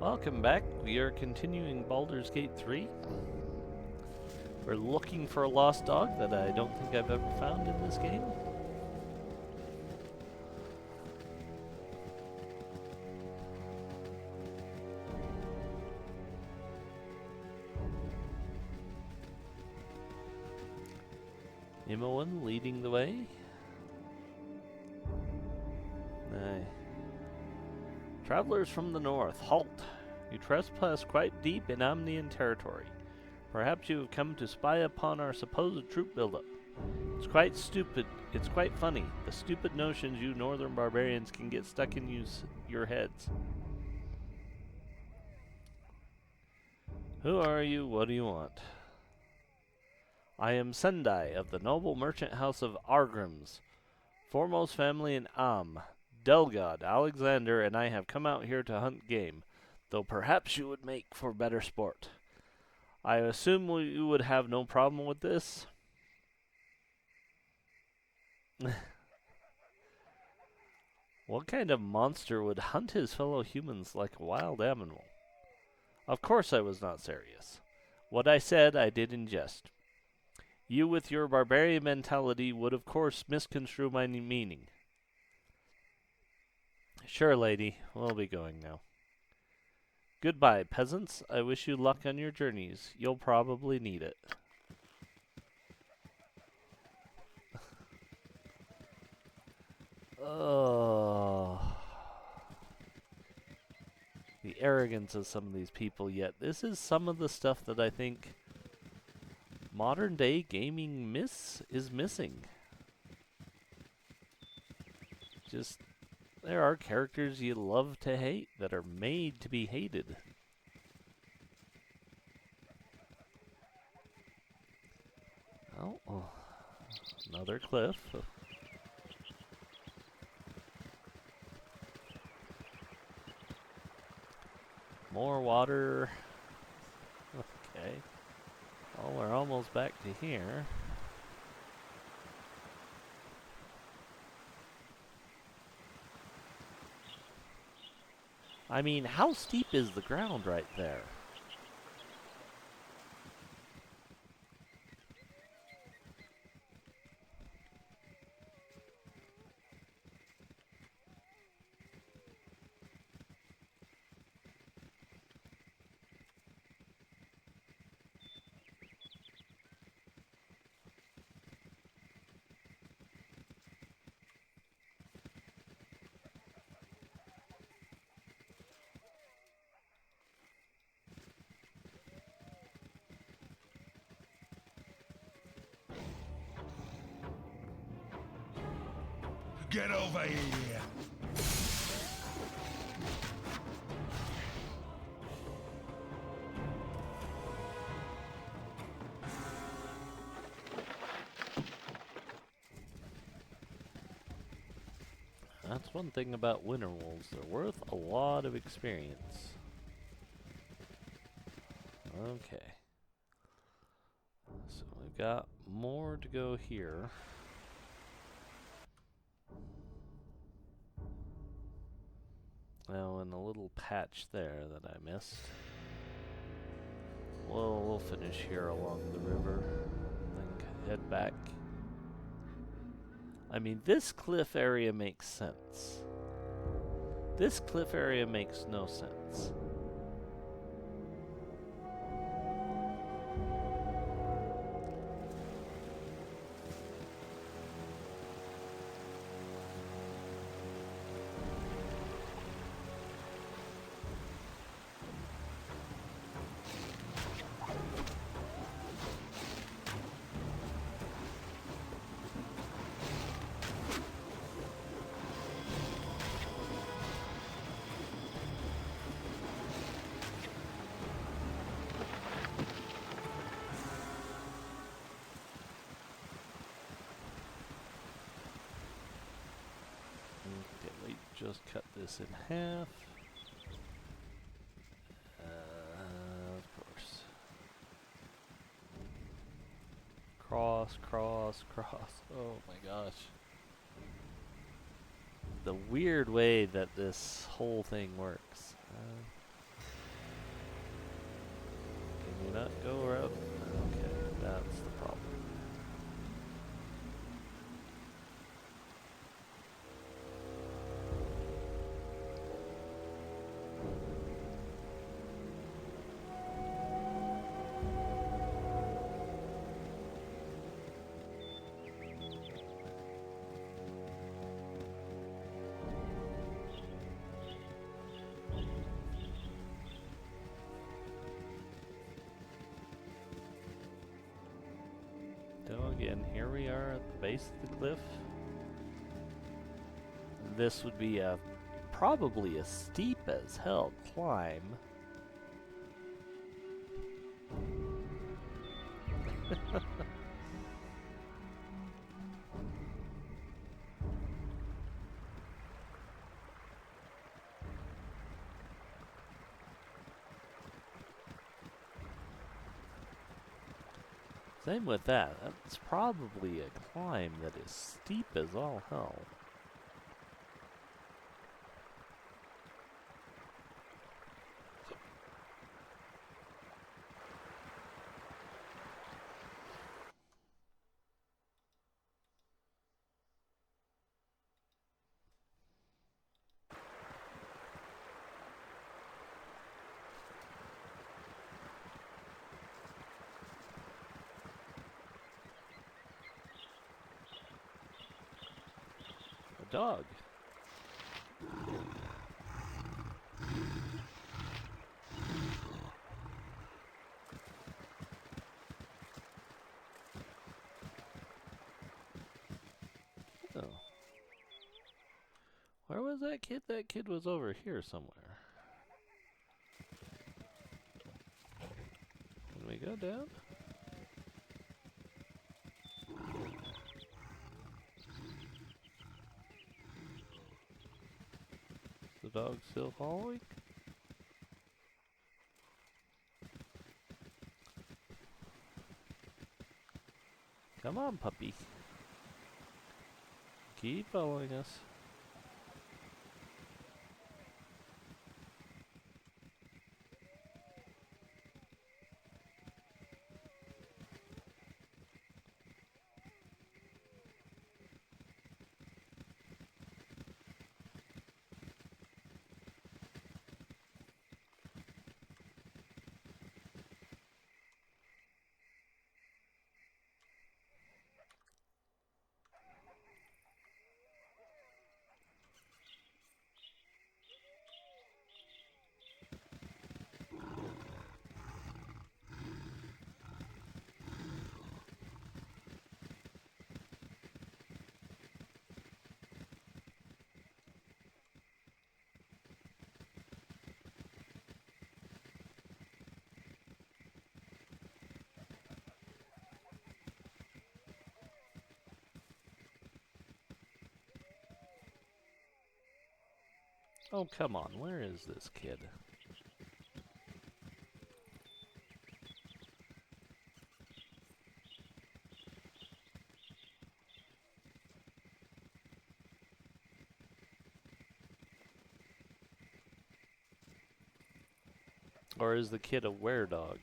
Welcome back. We are continuing Baldur's Gate 3. We're looking for a lost dog that I don't think I've ever found in this game. Imoen leading the way. Aye. Travelers from the north, halt! You trespass quite deep in Amnian territory. Perhaps you have come to spy upon our supposed troop buildup. It's quite stupid. It's quite funny. The stupid notions you northern barbarians can get stuck in your heads. Who are you? What do you want? I am Sendai of the noble merchant house of Argrims, foremost family in Am. Delgod, Alexander, and I have come out here to hunt game, though perhaps you would make for better sport. I assume you would have no problem with this? What kind of monster would hunt his fellow humans like a wild animal? Of course I was not serious. What I said I did in jest. You with your barbarian mentality would of course misconstrue my meaning. Sure, lady. We'll be going now. Goodbye, peasants. I wish you luck on your journeys. You'll probably need it. Oh. The arrogance of some of these people, yet this is some of the stuff that I think modern day gaming is missing. Just, there are characters you love to hate that are made to be hated. Oh, another cliff. More water. Okay. Well, we're almost back to here. I mean, how steep is the ground right there? Get over here! That's one thing about winter wolves. They're worth a lot of experience. Okay. So we've got more to go here. Now, in a little patch there that I missed. Well, we'll finish here along the river, then head back. I mean, this cliff area makes sense. This cliff area makes no sense. Just cut this in half. Of course. Cross, cross, cross. Oh my gosh. The weird way that this whole thing works. Can we not go around? Okay, that's the problem. So again, here we are at the base of the cliff. This would be probably a steep as hell climb. Same with that. That's probably a climb that is steep as all hell. A dog. Oh. Where was that kid? That kid was over here somewhere. Can we go down? The dog still following? Come on, puppy. Keep following us. Oh, come on. Where is this kid? Or is the kid a were-dog?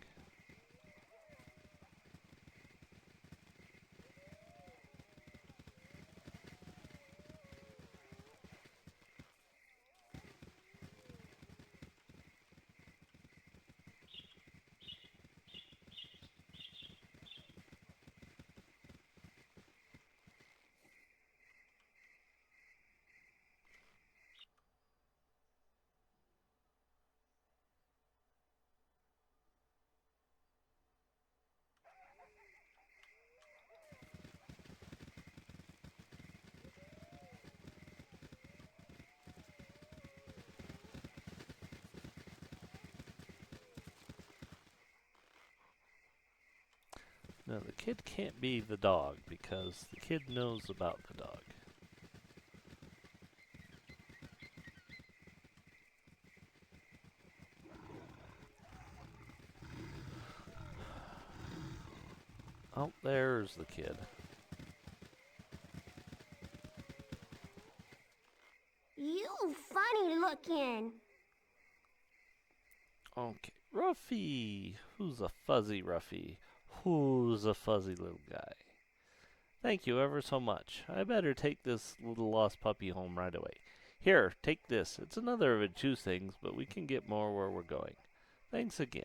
No, the kid can't be the dog because the kid knows about the dog. Oh, there's the kid. You funny looking. Okay. Ruffy! Who's a fuzzy Ruffy? Who's a fuzzy little guy? Thank you ever so much. I better take this little lost puppy home right away. Here, take this. It's another of the two things, but we can get more where we're going. Thanks again.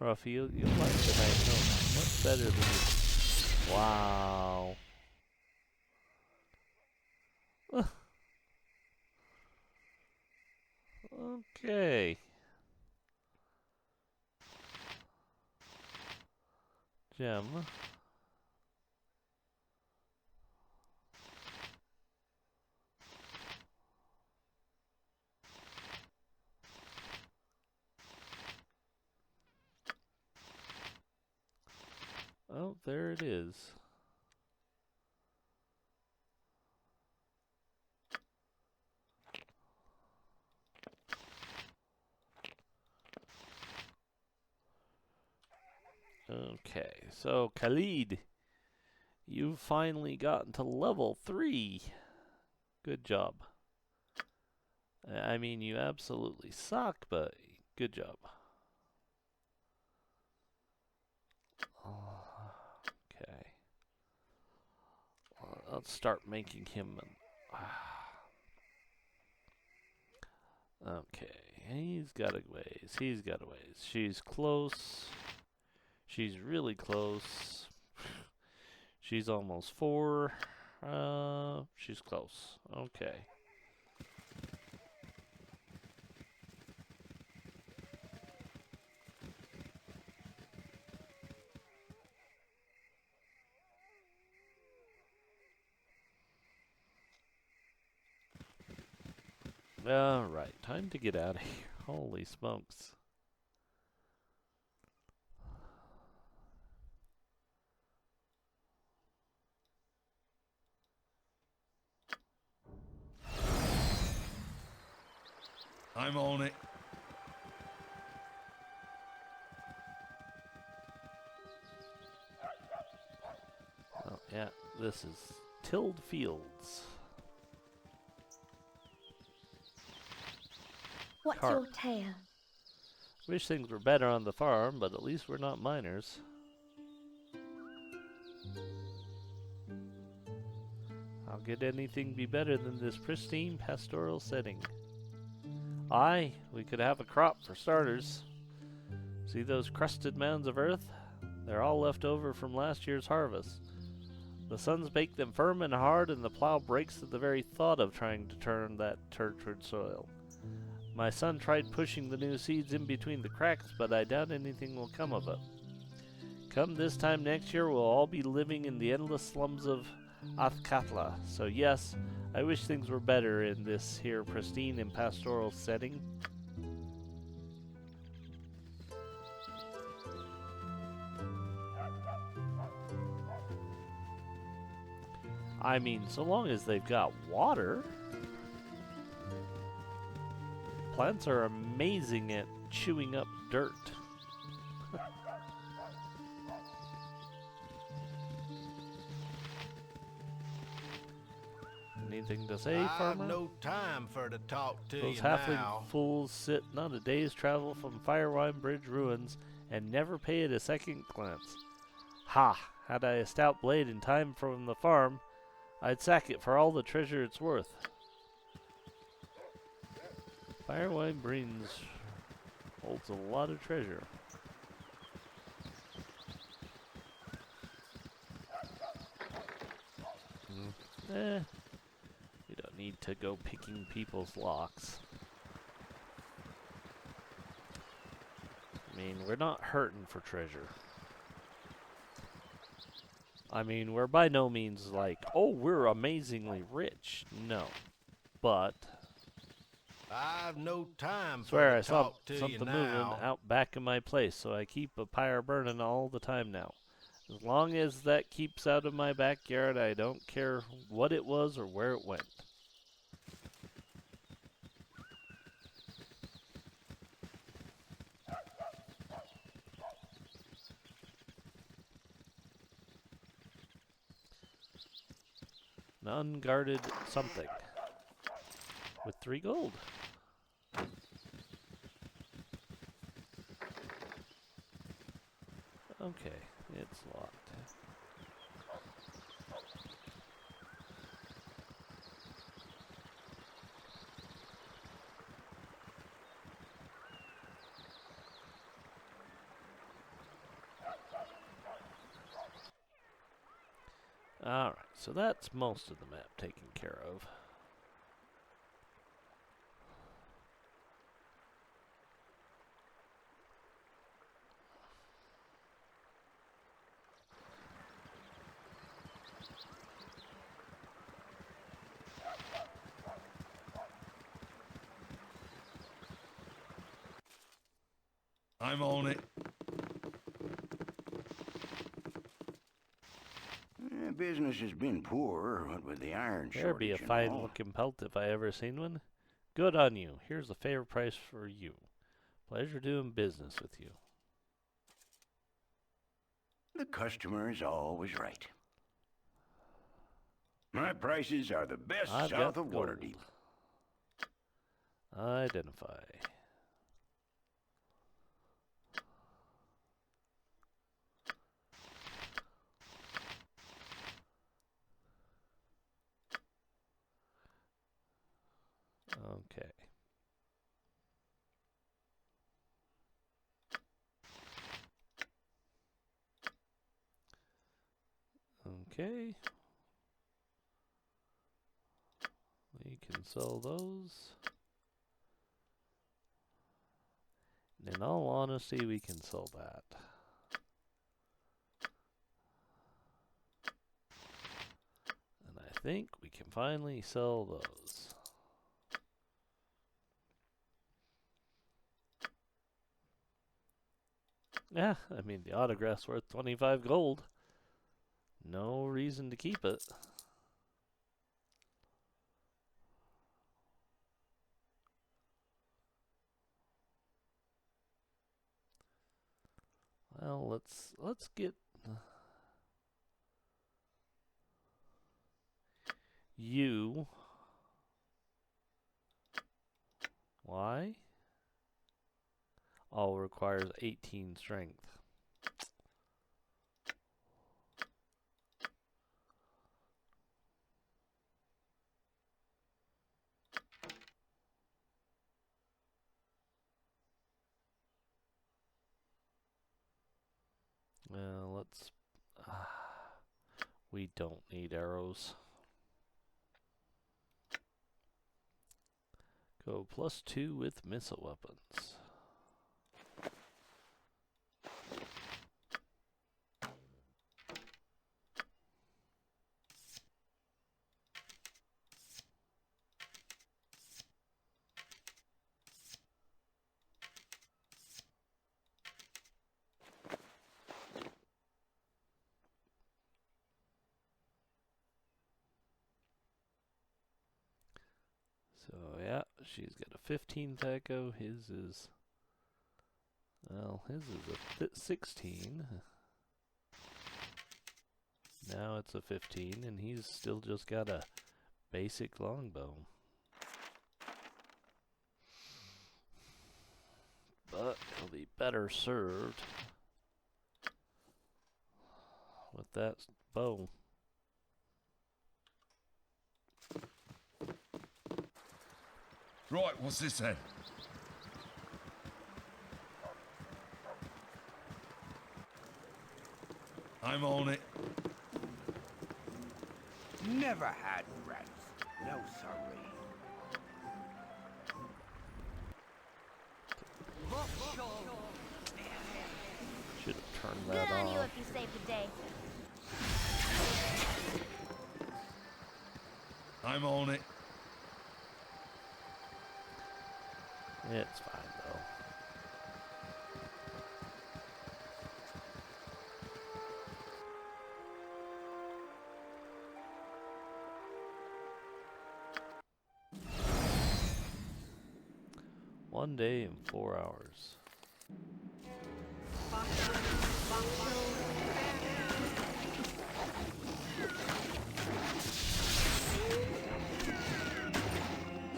Ruffy, you'll like the night home. Much better than this. Wow. Okay. Gem. Oh, there it is. Okay, so Khalid, you've finally gotten to level 3. Good job. I mean, you absolutely suck, but good job. Okay. Let's start making him okay, he's got a ways. He's got a ways. She's close. She's really close. She's almost 4. She's close. Okay. Alright, time to get out of here. Holy smokes. I'm on it. Oh, yeah, this is tilled fields. What's Carp. your tale? Wish things were better on the farm, but at least we're not miners. How could anything be better than this pristine pastoral setting? Aye, we could have a crop for starters. See those crusted mounds of earth? They're all left over from last year's harvest. The sun's baked them firm and hard, and the plow breaks at the very thought of trying to turn that turgid soil. My son tried pushing the new seeds in between the cracks, but I doubt anything will come of it. Come this time next year, we'll all be living in the endless slums of Athkatla. So yes, I wish things were better in this here pristine and pastoral setting. I mean, so long as they've got water. Plants are amazing at chewing up dirt. Anything to say, farmer? I've no time for to talk to Those you halfling now. fools sit not a day's travel from Firewine Bridge ruins and never pay it a second glance. Ha! Had I a stout blade in time from the farm, I'd sack it for all the treasure it's worth. Firewine Bridge holds a lot of treasure. You don't need to go picking people's locks. I mean, we're not hurting for treasure. I mean, we're by no means like, oh, we're amazingly rich. No. But I've no time swear for I to saw talk to you something moving now. out back in my place, so I keep a pyre burning all the time now. As long as that keeps out of my backyard, I don't care what it was or where it went. An unguarded something. With 3 gold. Okay, it's locked. Alright, so that's most of the map taken care of. I'm on it. Business has been poor, what with the iron There shortage be a and fine all. looking pelt if I ever seen one. Good on you. Here's a fair price for you. Pleasure doing business with you. The customer is always right. My prices are the best I've south got of gold. Waterdeep. Identify. Okay. Okay. We can sell those. And in all honesty, we can sell that. And I think we can finally sell those. Yeah, I mean, the autograph's worth 25 gold. No reason to keep it. Well, let's get you. Why? All requires 18 strength. Well, let's. We don't need arrows. Go +2 with missile weapons. So yeah, she's got a 15th echo. His is, well, his is a 16. Now it's a 15, and he's still just got a basic longbow. But he'll be better served with that bow. Right, what's this then? I'm on it. Never had rats. No sorry. Should have turned Good that on you off. if you saved the day. I'm on it. It's fine though. One day and 4 hours.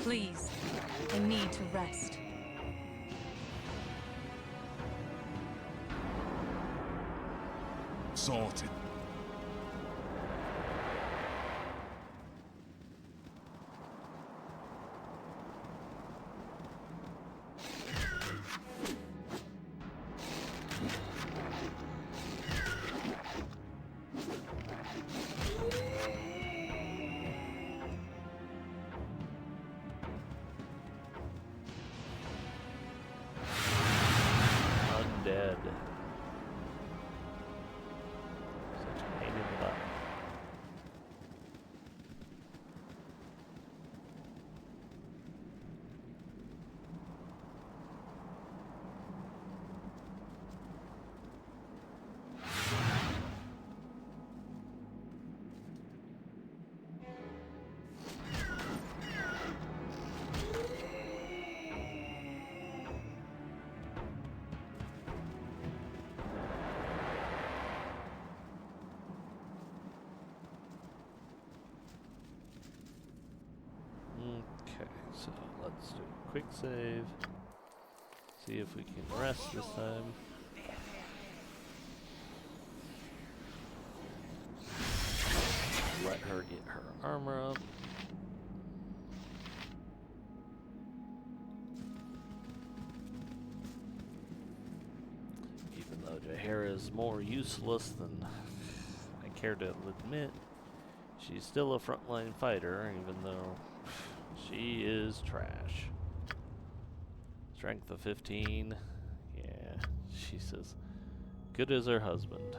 Please, I need to rest. Sorted. Undead. Such a pain in the butt. Okay, so let's do a quick save. See if we can rest this time. Let her get her armor up. Even though Jaheira is more useless than I care to admit, she's still a frontline fighter, even though she is trash. Strength of 15. Yeah, she's as good as her husband.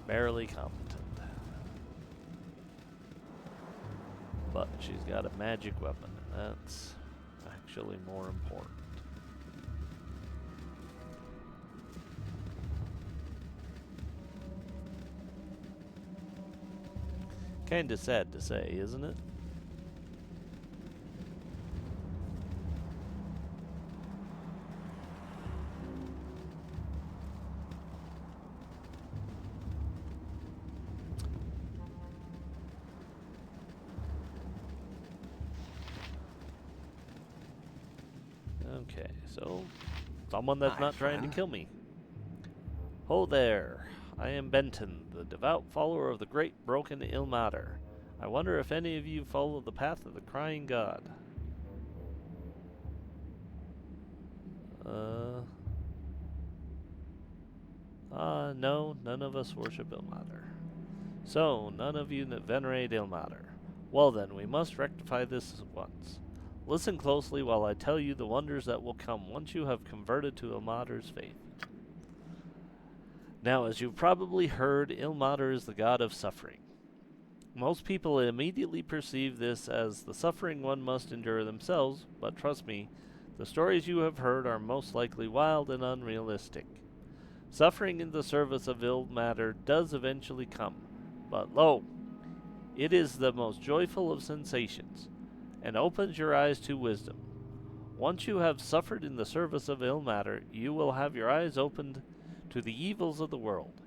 Barely competent. But she's got a magic weapon, and that's actually more important. Kinda sad to say, isn't it? Okay, so someone that's Hi, not trying to friend. kill me. Ho there, I am Benton, the devout follower of the great broken Ilmater. I wonder if any of you follow the path of the crying god. No, none of us worship Ilmater. So, none of you venerate Ilmater. Well then, we must rectify this at once. Listen closely while I tell you the wonders that will come once you have converted to Ilmater's faith. Now, as you've probably heard, Ilmater is the god of suffering. Most people immediately perceive this as the suffering one must endure themselves, but trust me, the stories you have heard are most likely wild and unrealistic. Suffering in the service of Ilmater does eventually come, but lo, it is the most joyful of sensations, and opens your eyes to wisdom. Once you have suffered in the service of Ilmater, you will have your eyes opened to the evils of the world.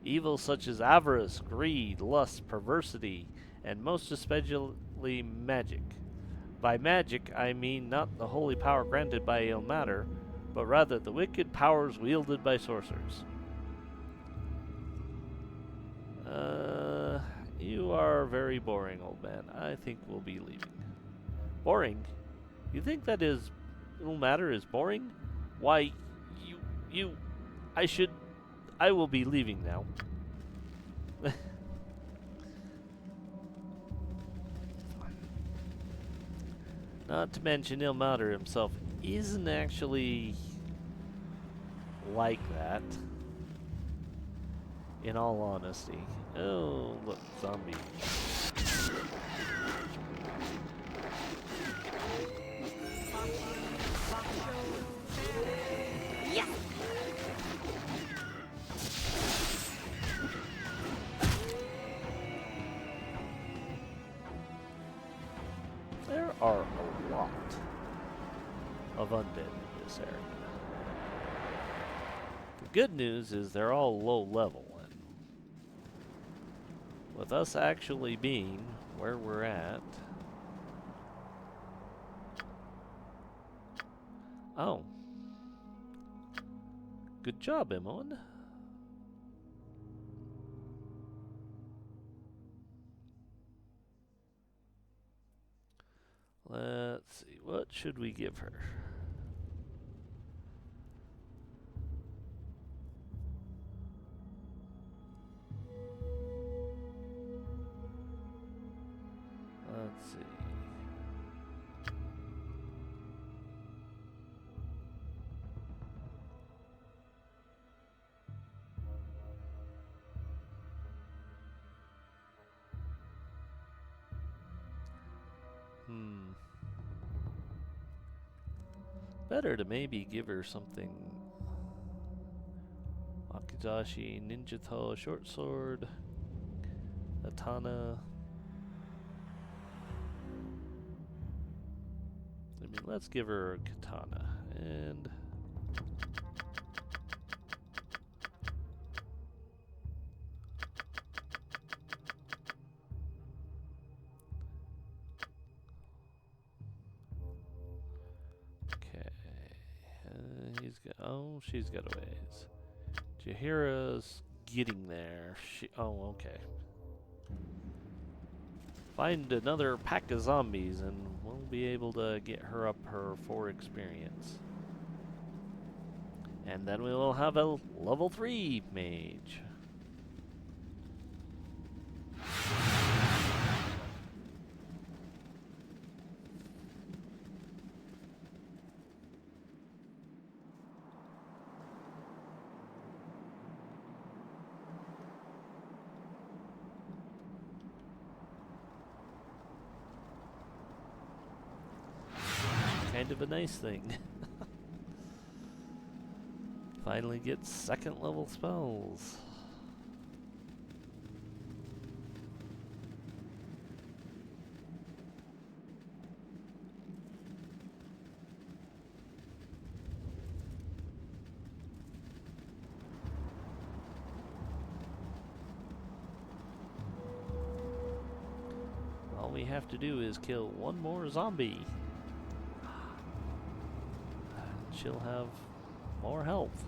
Evils such as avarice, greed, lust, perversity, and most especially magic. By magic, I mean not the holy power granted by Ilmater, but rather the wicked powers wielded by sorcerers. You are very boring, old man. I think we'll be leaving. Boring? You think that Ilmater is boring? Why, I will be leaving now. Not to mention Ilmater himself isn't actually like that. In all honesty. Oh, look, zombie. There are a lot of undead in this area. good news is they're all low level, and with us actually being where we're at. Oh. Good job, Emmeline. Let's see, what should we give her? Let's see. Better to maybe give her something. Wakizashi, Ninjato, short sword, katana. I mean, let's give her a katana. And okay. He's got. Oh, she's got a ways. Jahira's getting there. Oh, okay. Find another pack of zombies and we'll be able to get her up her 4 experience. And then we will have a level 3 mage. Kind of a nice thing. Finally get 2nd level spells. All we have to do is kill one more zombie. She'll have more health.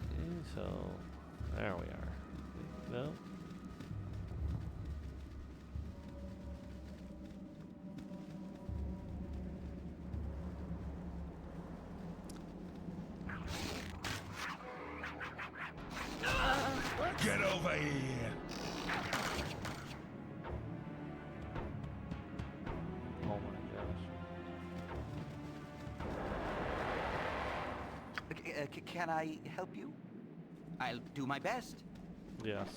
Okay, so there we are. No. Get over here! Oh my gosh. Can I help you? I'll do my best. Yes.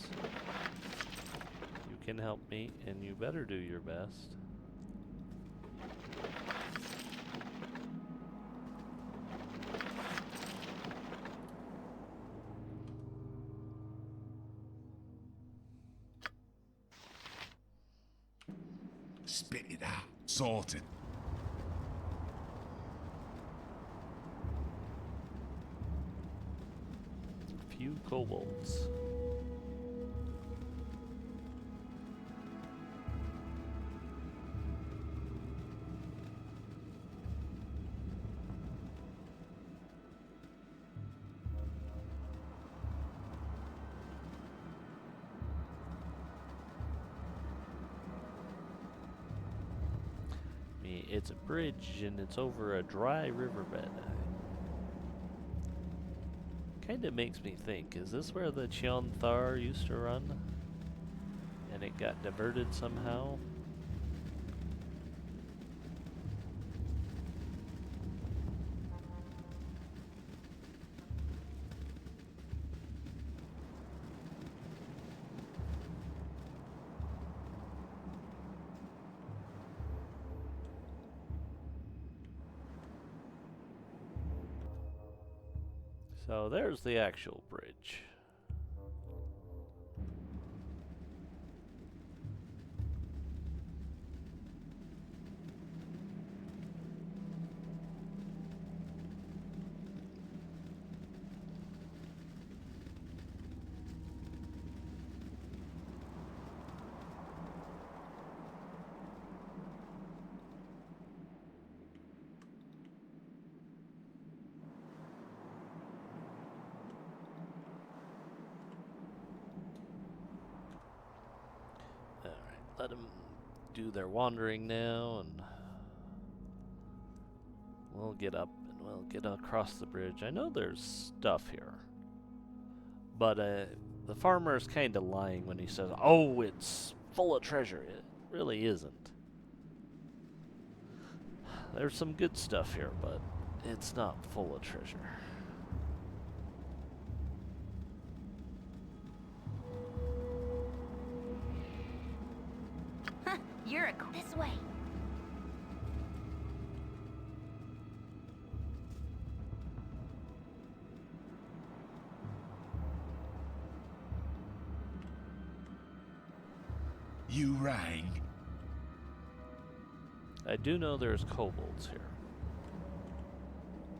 You can help me, and you better do your best. Spit it out. Sorted. Few kobolds. It's a bridge and it's over a dry riverbed. Kinda makes me think, is this where the Cheonthar used to run? And it got diverted somehow? So there's the actual bridge. let them do their wandering now, and we'll get up and we'll get across the bridge. I know there's stuff here, but the farmer's kind of lying when he says, "Oh, it's full of treasure." It really isn't. There's some good stuff here, but it's not full of treasure. You're this way. You rang. I do know there's kobolds here.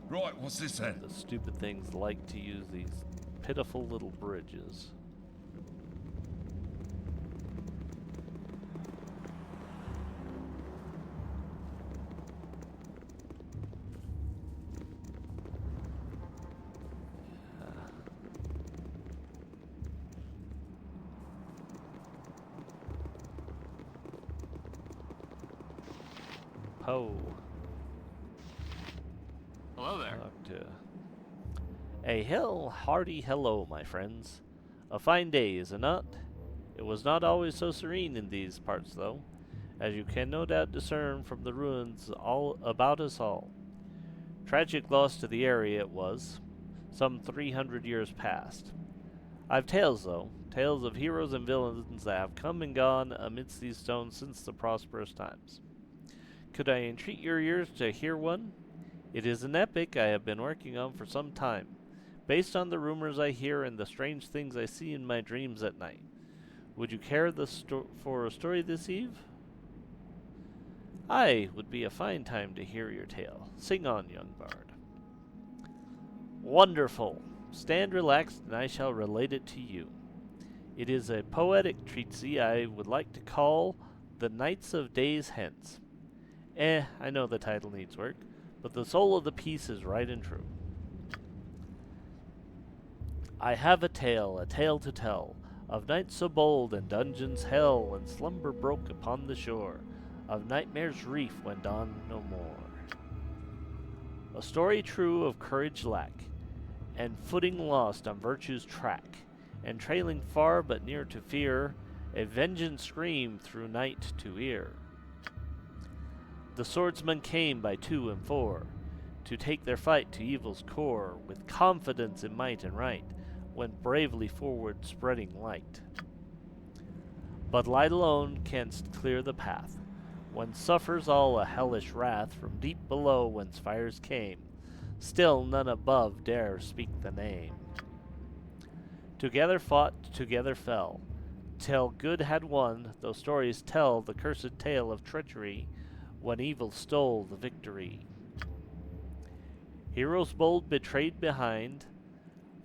Right, what's this then? The stupid things like to use these pitiful little bridges. Ho. Hello there. Talk to. A hearty hello, my friends. A fine day, is it not? It was not always so serene in these parts, though, as you can no doubt discern from the ruins all about us all. Tragic loss to the area it was, some 300 years past. I've tales, though, tales of heroes and villains that have come and gone amidst these stones since the prosperous times. Could I entreat your ears to hear one? It is an epic I have been working on for some time, based on the rumors I hear and the strange things I see in my dreams at night. Would you care for a story this eve? Aye, would be a fine time to hear your tale. Sing on, young bard. Wonderful! Stand relaxed and I shall relate it to you. It is a poetic treatise I would like to call The Nights of Days Hence. I know the title needs work, but the soul of the piece is right and true. I have a tale to tell, of nights so bold and dungeons hell when slumber broke upon the shore, of nightmares reef when dawn no more. A story true of courage lack, and footing lost on virtue's track, and trailing far but near to fear, a vengeance scream through night to ear. The swordsmen came by 2 and 4, to take their fight to evil's core, with confidence in might and right, went bravely forward spreading light. But light alone canst clear the path, when suffers all a hellish wrath from deep below whence fires came, still none above dare speak the name. Together fought, together fell, till good had won, though stories tell the cursed tale of treachery, when evil stole the victory. Heroes bold betrayed behind,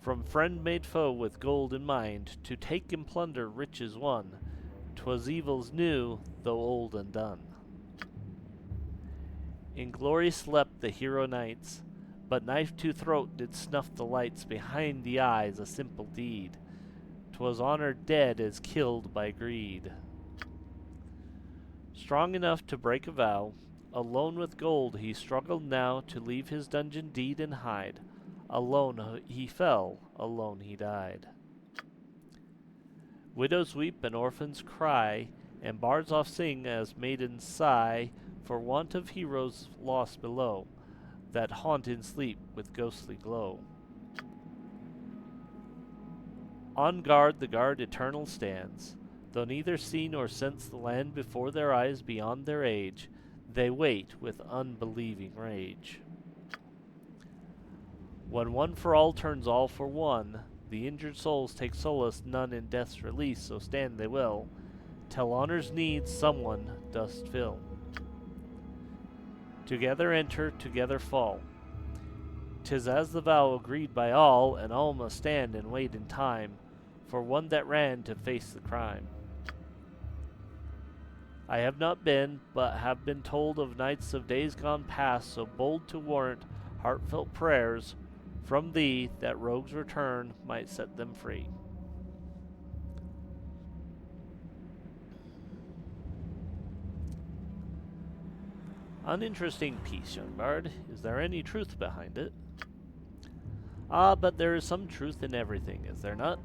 from friend made foe with gold in mind, to take and plunder riches won, 'twas evil's new, though old and done. In glory slept the hero knights, but knife to throat did snuff the lights, behind the eyes a simple deed, 'twas honor dead as killed by greed. Strong enough to break a vow, alone with gold he struggled now to leave his dungeon deed and hide. Alone he fell, alone he died. Widows weep and orphans cry, and bards oft sing as maidens sigh, for want of heroes lost below, that haunt in sleep with ghostly glow. On guard the guard eternal stands, though neither see nor sense the land before their eyes beyond their age, they wait with unbelieving rage. When one for all turns all for one, the injured souls take solace none in death's release, so stand they will, till honor's needs someone dost fill. Together enter, together fall. 'Tis as the vow agreed by all, and all must stand and wait in time, for one that ran to face the crime. I have not been, but have been told of nights of days gone past, so bold to warrant heartfelt prayers from thee, that rogues' return might set them free. Uninteresting piece, young bard. Is there any truth behind it? Ah, but there is some truth in everything, is there not?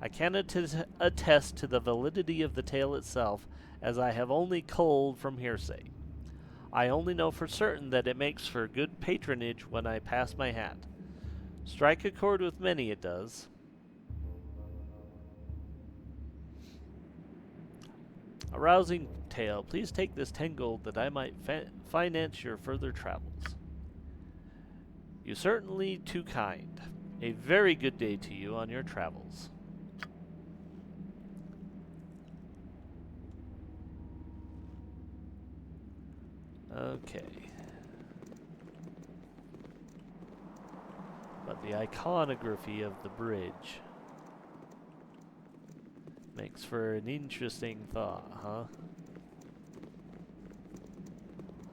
I cannot attest to the validity of the tale itself, as I have only culled from hearsay. I only know for certain that it makes for good patronage when I pass my hat. Strike a chord with many, it does. A rousing tale. Please take this 10 gold that I might finance your further travels. You're certainly too kind. A very good day to you on your travels. Okay. But the iconography of the bridge makes for an interesting thought, huh?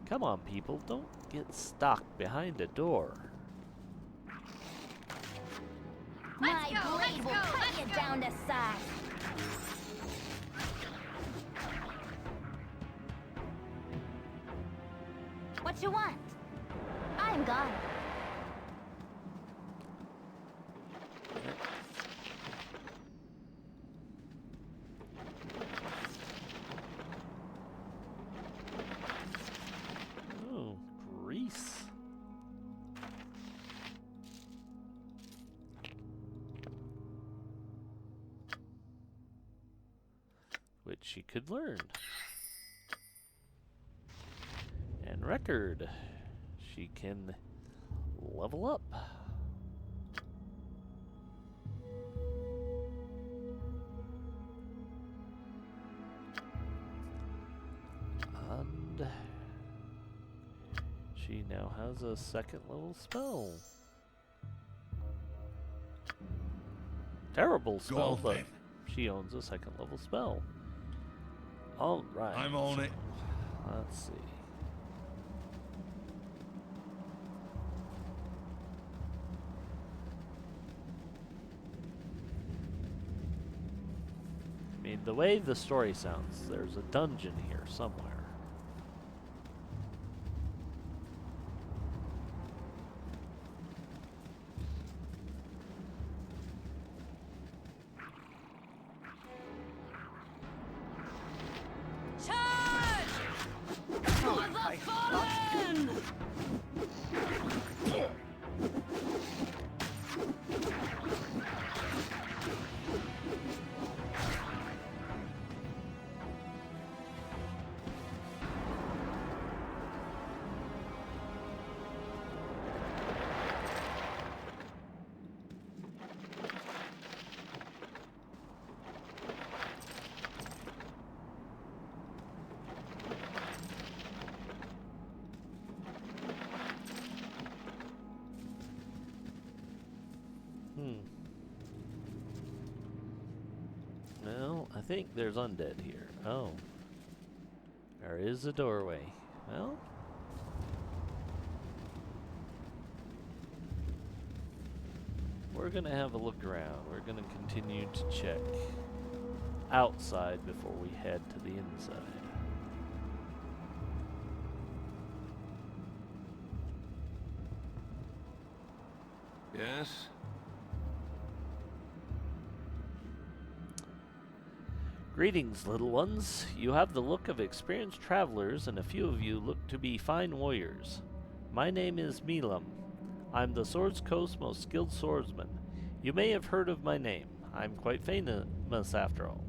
Come on, people, don't get stuck behind a door. My blade will cut you down to size. What you want? I'm gone. Oh, grease. Which she could learn. And record. She can level up. And she now has a second level spell. Terrible spell, Go but then. she owns a second level spell. Alright. I'm on it. Let's see. I mean, the way the story sounds, there's a dungeon here somewhere. Well, I think there's undead here. Oh. There is a doorway. Well. We're gonna have a look around. We're gonna continue to check outside before we head to the inside. Yes? Greetings, little ones. You have the look of experienced travelers, and a few of you look to be fine warriors. My name is Milam. I'm the Swords Coast's most skilled swordsman. You may have heard of my name. I'm quite famous after all.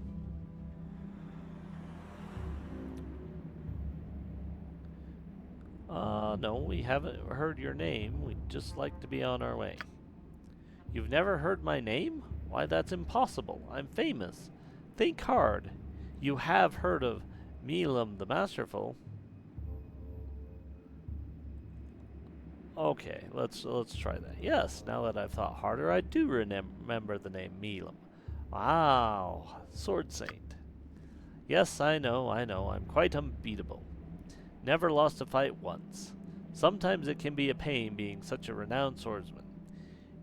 No, we haven't heard your name. We'd just like to be on our way. You've never heard my name? Why, that's impossible. I'm famous. Think hard. You have heard of Milam the Masterful. Okay, let's try that. Yes, now that I've thought harder, I do remember the name Milam. Wow, Sword Saint. Yes, I know, I'm quite unbeatable. Never lost a fight once. Sometimes it can be a pain being such a renowned swordsman.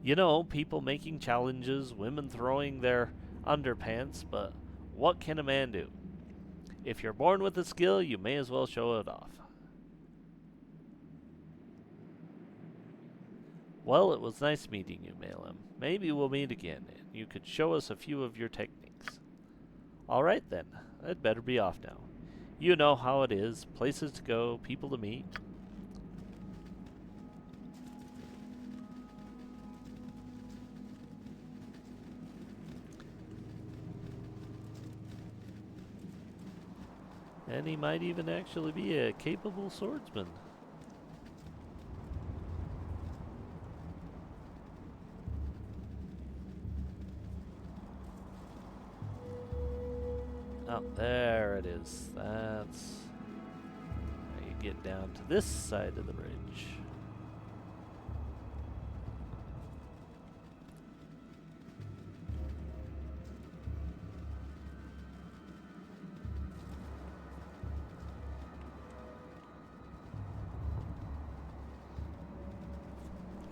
You know, people making challenges, women throwing their underpants, but what can a man do? If you're born with a skill, you may as well show it off. Well, it was nice meeting you, Malem. Maybe we'll meet again, and you could show us a few of your techniques. All right, then. I'd better be off now. You know how it is. Places to go, people to meet. And he might even actually be a capable swordsman. Oh, there it is. That's how you get down to this side of the bridge.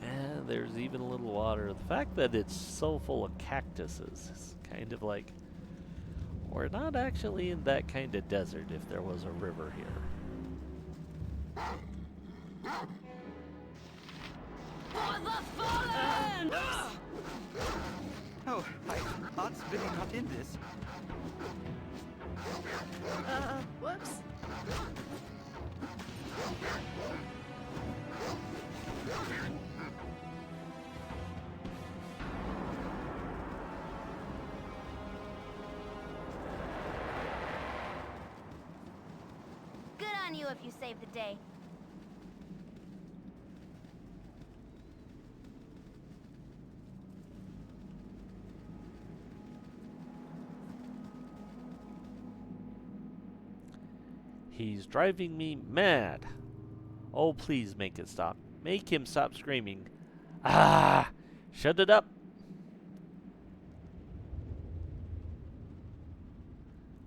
And there's even a little water. The fact that it's so full of cactuses is kind of like, we're not actually in that kind of desert if there was a river here. For the fallen! Oh, Odds really not in this. Whoops. Good on you if you saved the day. He's driving me mad. Oh, please make it stop. Make him stop screaming. Ah! Shut it up!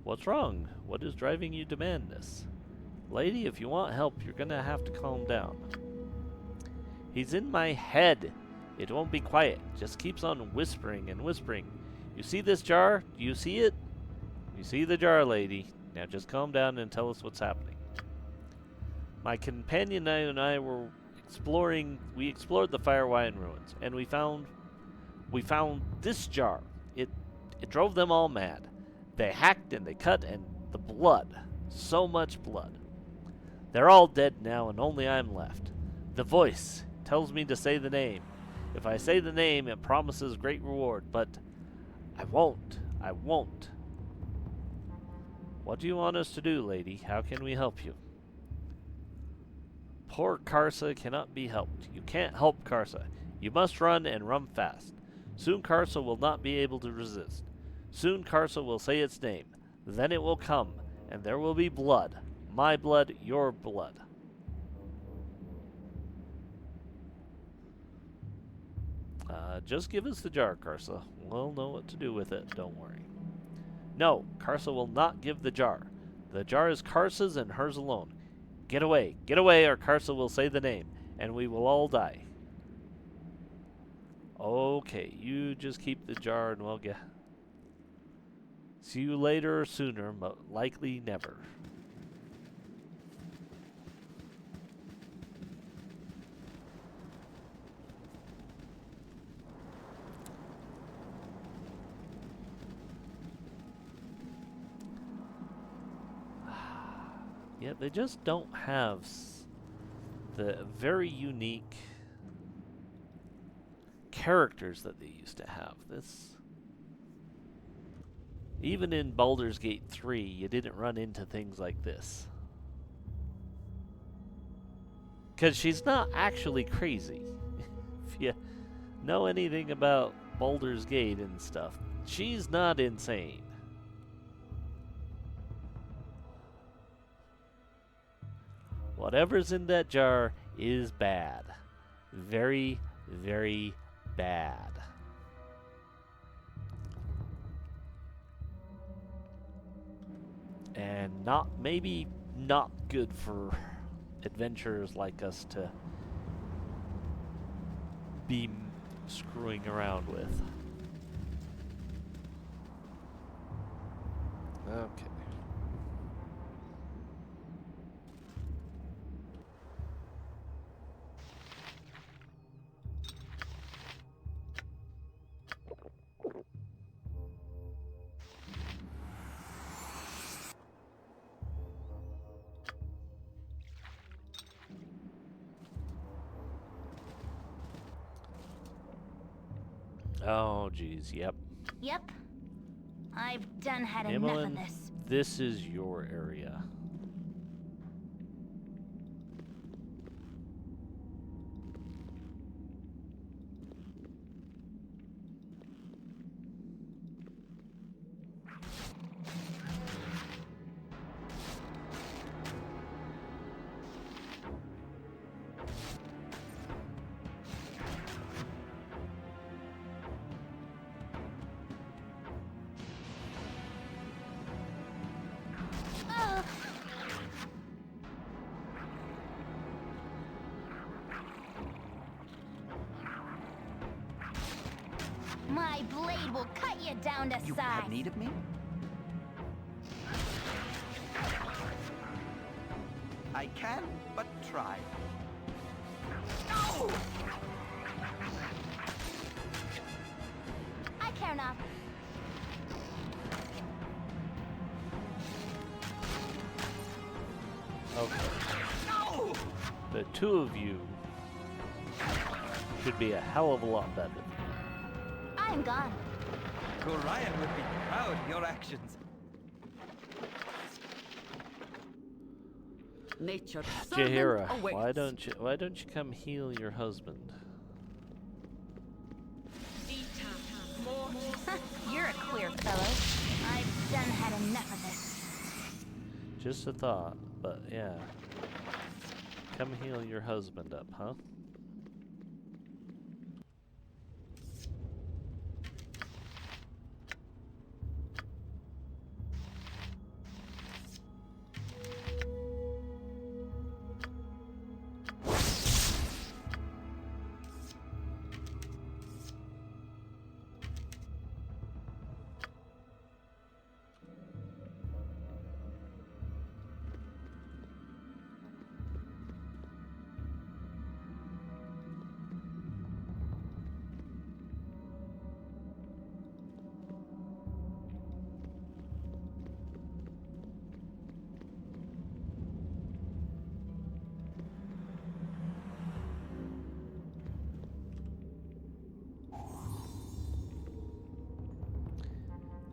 What's wrong? What is driving you to madness? Lady, if you want help, you're gonna have to calm down. He's in my head. It won't be quiet. Just keeps on whispering and whispering. You see this jar? Do you see it? You see the jar, lady. Now just calm down and tell us what's happening. My companion and I were exploring. We explored the Firewine ruins, and we found this jar. It drove them all mad. They hacked and they cut, and the blood, so much blood. They're all dead now, and only I'm left. The voice tells me to say the name. If I say the name, it promises great reward, but I won't. I won't. What do you want us to do, lady? How can we help you? Poor Karsa cannot be helped. You can't help Karsa. You must run and run fast. Soon Karsa will not be able to resist. Soon Karsa will say its name. Then it will come, and there will be blood. My blood, your blood. Just give us the jar, Karsa. We'll know what to do with it, don't worry. No, Karsa will not give the jar. The jar is Karsa's and hers alone. Get away, or Karsa will say the name, and we will all die. Okay, you just keep the jar and we'll get... See you later or sooner, but likely never. Yeah, they just don't have the very unique characters that they used to have. Even in Baldur's Gate 3, you didn't run into things like this. Because she's not actually crazy. If you know anything about Baldur's Gate and stuff, she's not insane. Whatever's in that jar is bad. Very, very bad. And maybe not good for adventurers like us to be screwing around with. Okay. Oh, geez, yep. Yep. I've done had enough of Imoen, this. this is your area. Oh, my blade will cut you down to You size. have need of me? I can but try. No! I care not. Okay. No! The two of you should be a hell of a lot better. I'm gone. Gorion would be proud of your actions. Nature Jaheira, awaits. why don't you come heal your husband? You're a queer fellow. I've done had enough of this. Just a thought, but yeah. Come heal your husband up, huh?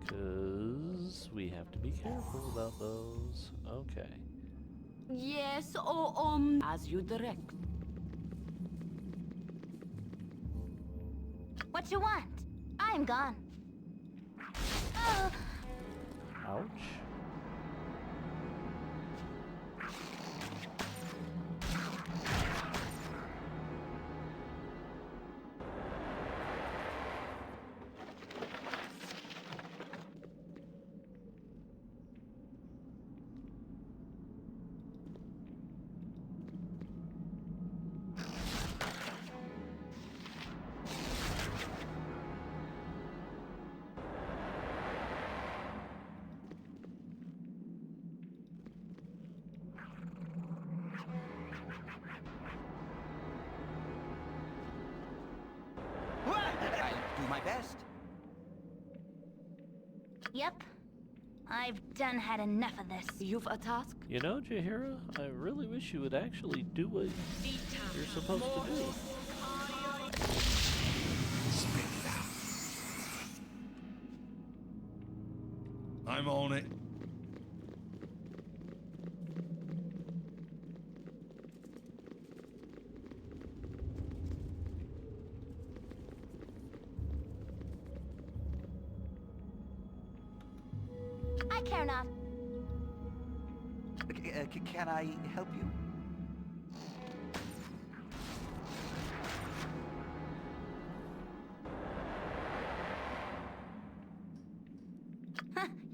Because we have to be careful about those. Okay. Yes, as you direct. What you want? I'm gone. Oh, Ouch. I'll do my best. yep. I've done had enough of this. You've a task? You know, Jaheira, I really wish you would actually do what you're supposed to do. Spit it out. I'm on it. I care not. Can I help you?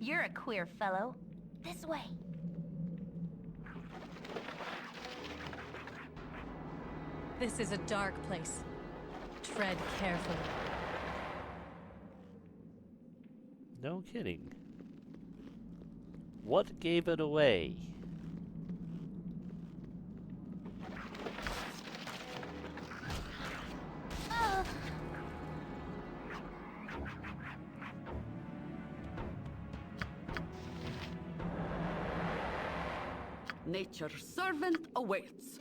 You're a queer fellow. This way. This is a dark place. Tread carefully. No kidding. What gave it away? Oh, Nature's servant awaits.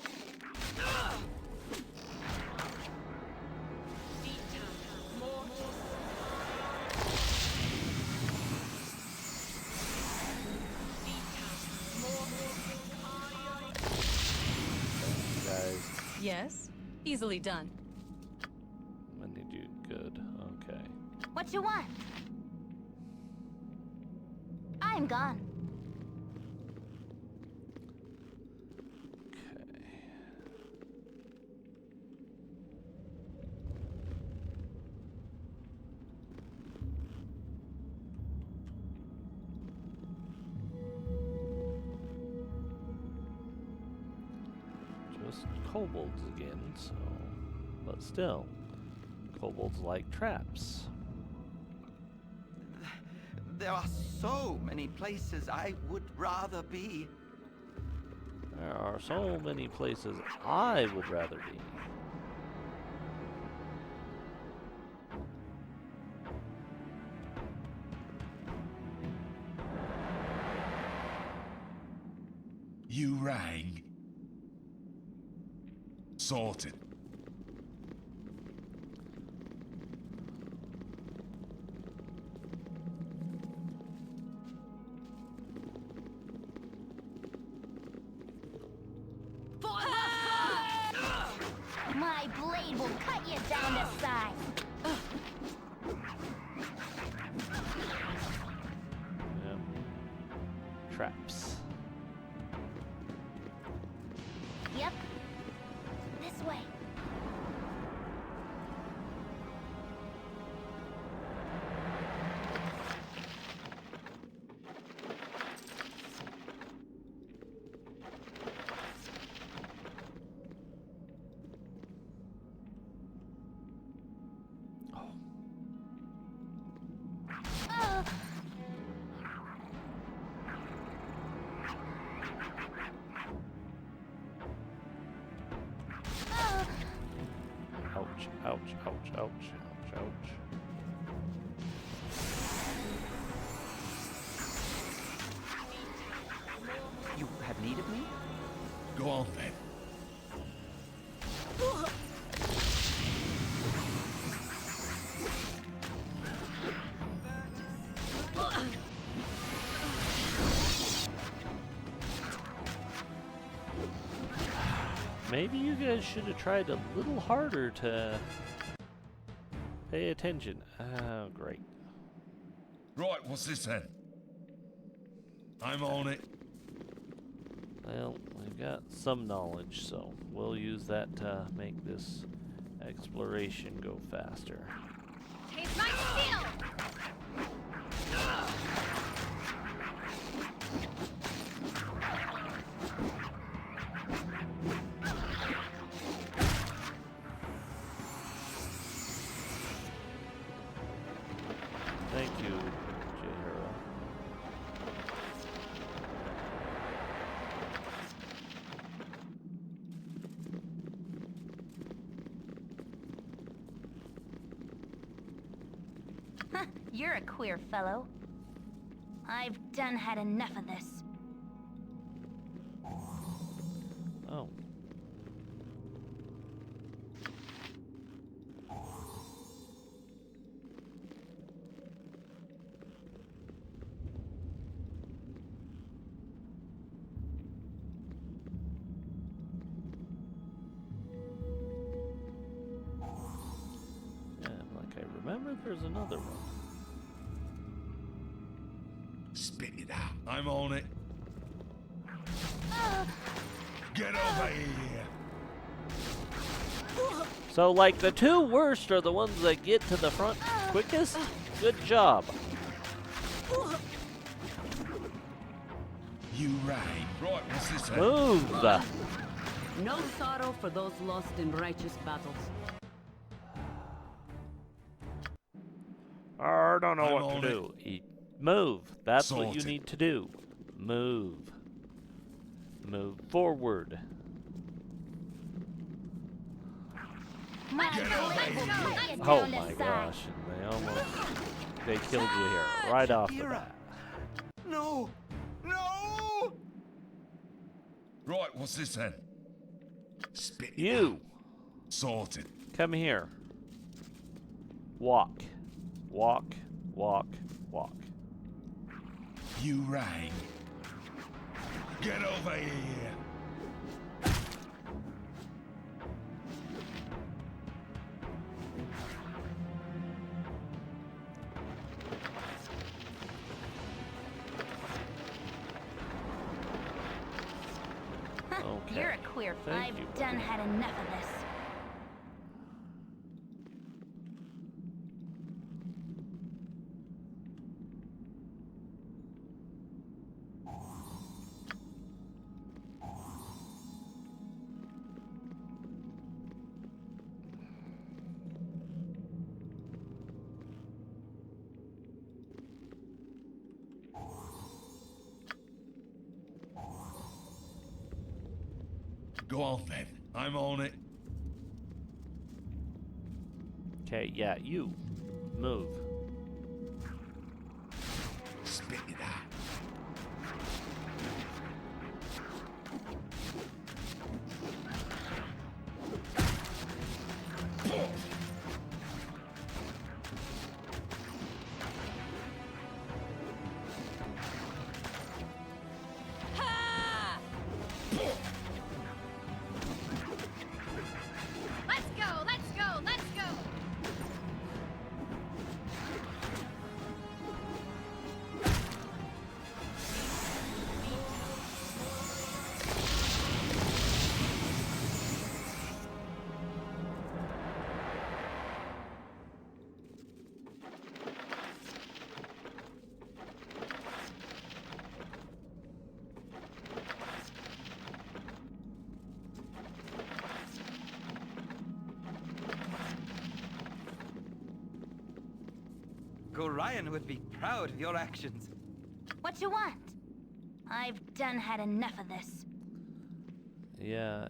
Yes, easily done. I need you. Good. Okay. What you want? I'm gone. Okay. Just kobolds again, so. But still, kobolds like traps. There are so many places I would rather be. There are so many places I would rather be. You rang. Sorted. My blade will cut you down to size. Yep. Traps. Yep. This way. Ouch, ouch, ouch, ouch, ouch, ouch. You have need of me? Go on then. Maybe you guys should have tried a little harder to pay attention. Oh, great. Right, what's this then? I'm on it. Well, we've got some knowledge, so we'll use that to make this exploration go faster. Taste my steel! Thank you, J-Hero. You're a queer fellow. I've done had enough of this. Oh. Yeah, like I remember there's another one. Spit it out. I'm on it. Get over here. So, like, the two worst are the ones that get to the front quickest? Good job. You rang. Right, what's this then? Move! No sorrow for those lost in righteous battles. I don't know I'm what on to it. do. Move. That's what you Sorted. need to do. Move. Move forward. My Get blade over will here. cut you Oh down to my size. gosh. And they killed you here. Right off the bat. No! No! Right, what's this then? Spit it You. out. Sorted. Come here. Walk. Walk. Walk. Walk. You rang. Get over here. You're a queer. Thank you, I've done had enough of this. Go on then. I'm on it. Okay, yeah, you. Move. Spit it out. Let's go! Let's go! Let's go! Gorion would be proud of your actions. What you want? I've done had enough of this. Yeah,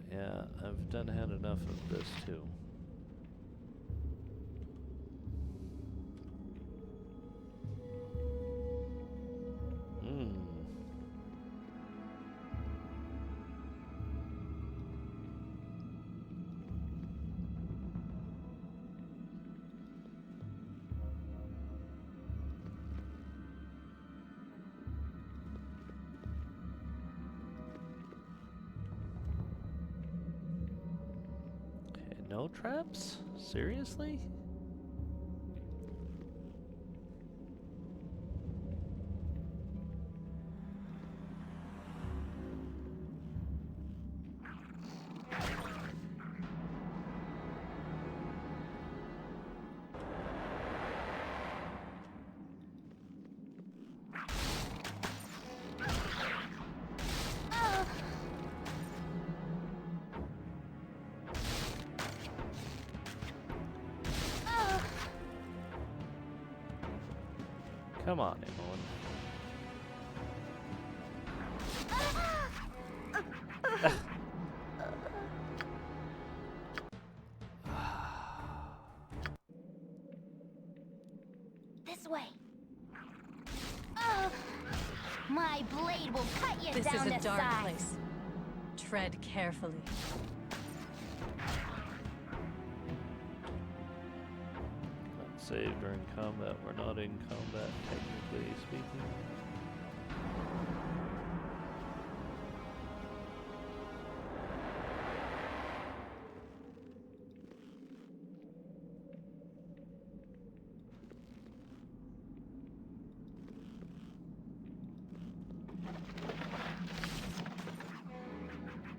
I've done had enough of this too. Okay, no traps? Seriously? Come on, Emily. This way. My blade will cut you This down is a to dark size. place. Tread carefully. Not saved during combat. We're not in combat, technically speaking.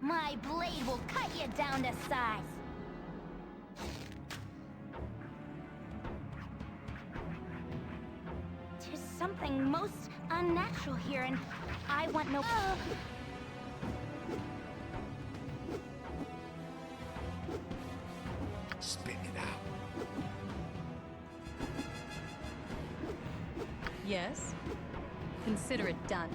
My blade will cut you down to size. There's something most unnatural here, and I want no. Spit it out. Yes? Consider it done.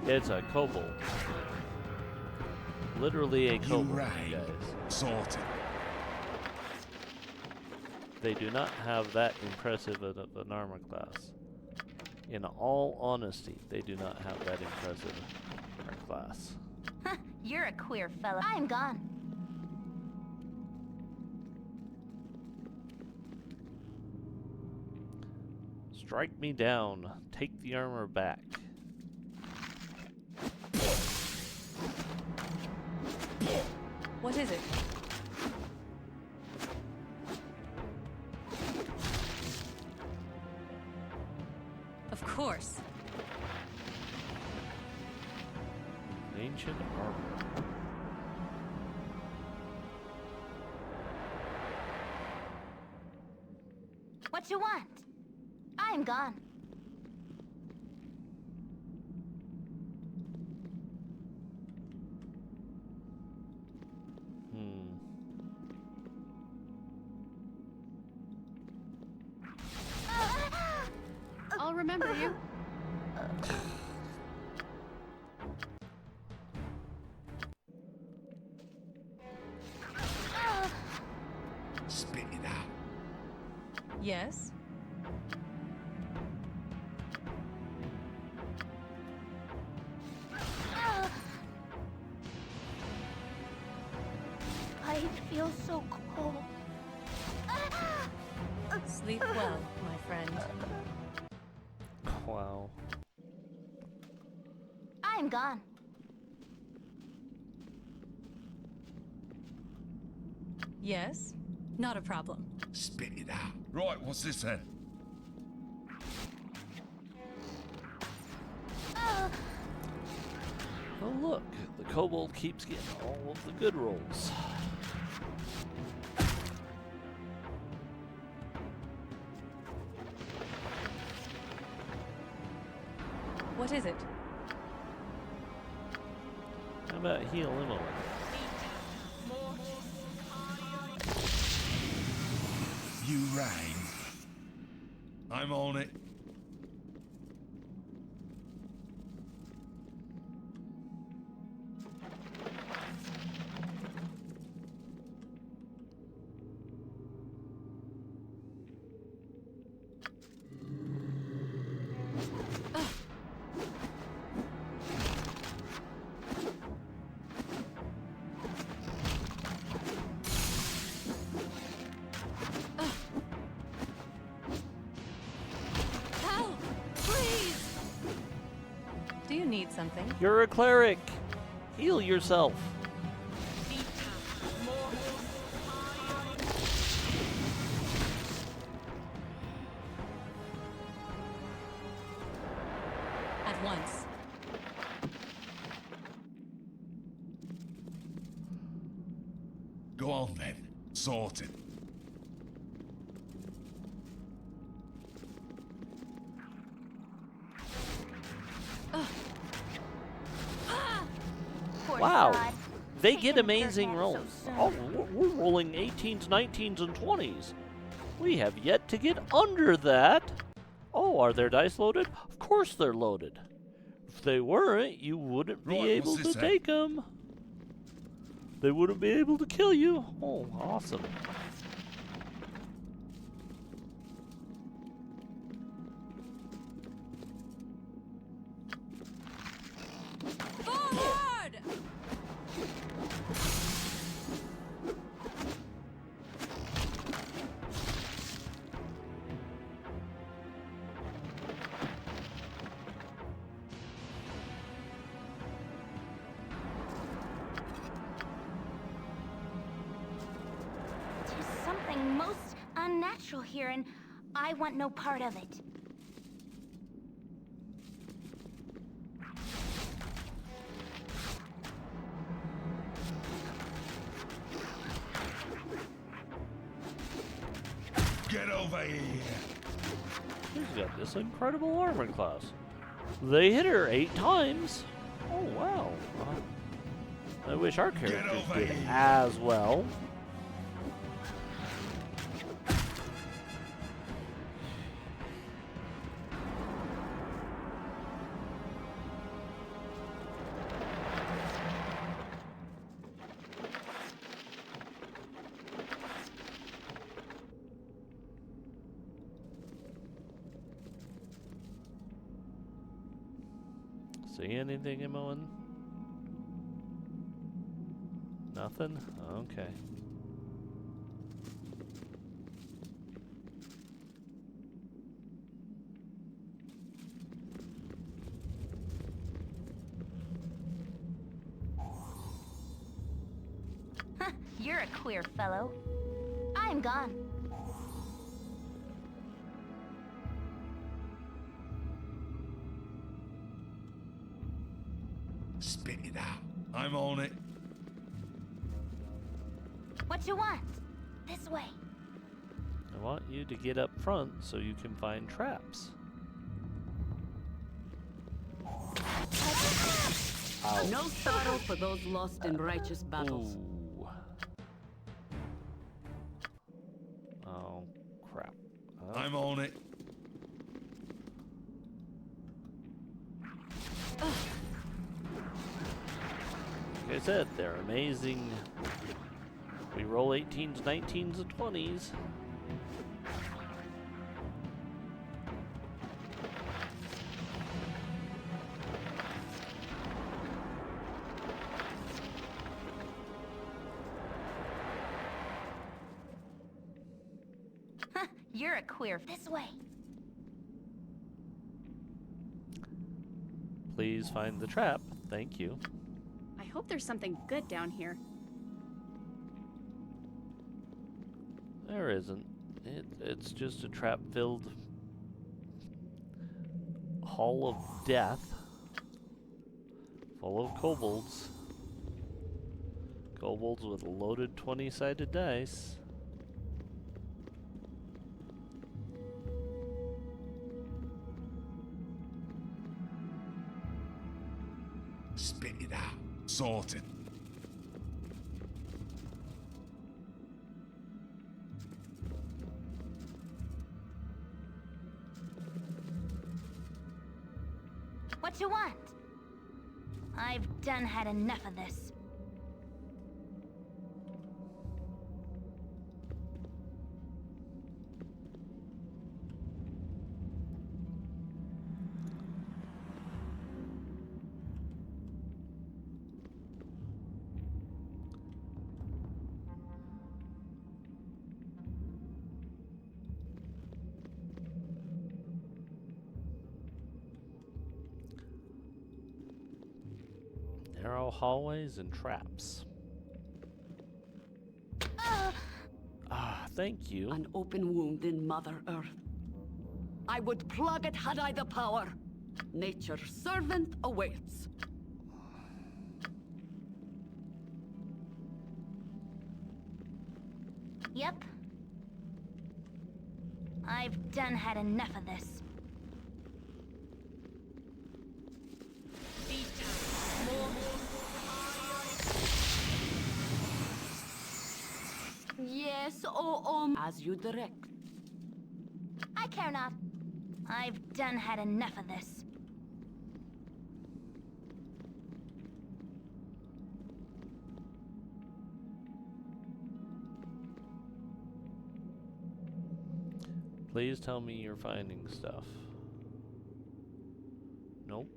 It's a kobold. Literally a You kobold, right. guys. Sorted. They do not have that impressive of an armor class. In all honesty, they do not have that impressive armor class. You're a queer fellow. I'm gone. Strike me down. Take the armor back. What is it? Of course. Ancient armor. What you want? I'm gone. I'll remember you. Spit it out. Yes? I feel so cold. Sleep well, my friend. Wow. I'm gone. Yes? Not a problem. Spit it out. Right, what's this then? Oh look, the kobold keeps getting all of the good rolls. What is it? How about heal him a little? You rang. I'm on it. Help! Please! Do you need something? You're a cleric! Heal yourself! At once. Go on then. Sorted. Poor Wow. sod. They Taking get the amazing dirt rolls. back so soon. Oh, we're rolling 18s, 19s, and 20s. We have yet to get under that. Oh, are their dice loaded? Of course they're loaded. If they weren't, you wouldn't be Right, able what's to this then? take them. They wouldn't be able to kill you. Oh, awesome. Forward! There's something most unnatural here, and I want no part of it. Get over here. She's got this incredible armor class. They hit her 8 times. Oh, wow. I wish our characters over did here. as well. See anything, Emoan? Nothing? Okay. You're a queer fellow. I'm gone. Spit it out. I'm on it. What you want? This way. I want you to get up front so you can find traps. No sorrow for those lost in righteous battles. Ooh. Oh, crap. I'm on it. Like I said, they're amazing. We roll 18s, 19s, and 20s. You're a queer. This way. Please find the trap. Thank you. I hope there's something good down here. There isn't. It's just a trap-filled hall of death, full of kobolds. Kobolds with loaded 20-sided dice. Spit it out. Sorted. What you want? I've done had enough of this. Narrow hallways and traps. Ah, thank you. An open wound in Mother Earth. I would plug it had I the power. Nature's servant awaits. Yep. I've done had enough of this. Yes, as you direct. I care not. I've done had enough of this. Please tell me you're finding stuff. Nope.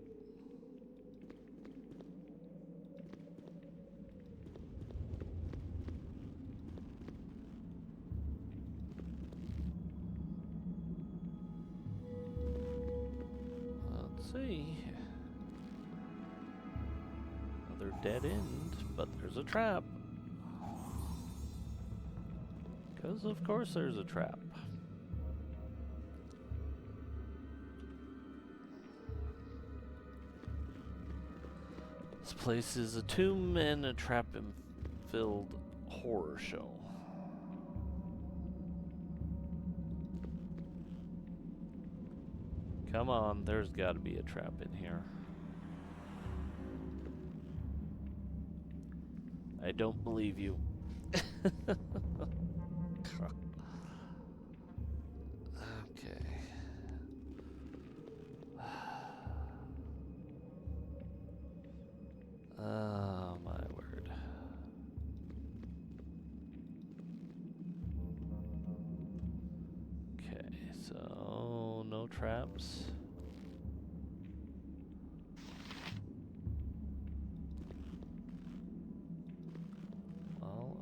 Let's see. Another dead end, but there's a trap. Because of course there's a trap. This place is a tomb and a trap-filled horror show. Come on, there's got to be a trap in here. I don't believe you. Okay. Oh my word. Okay, so no traps. Well,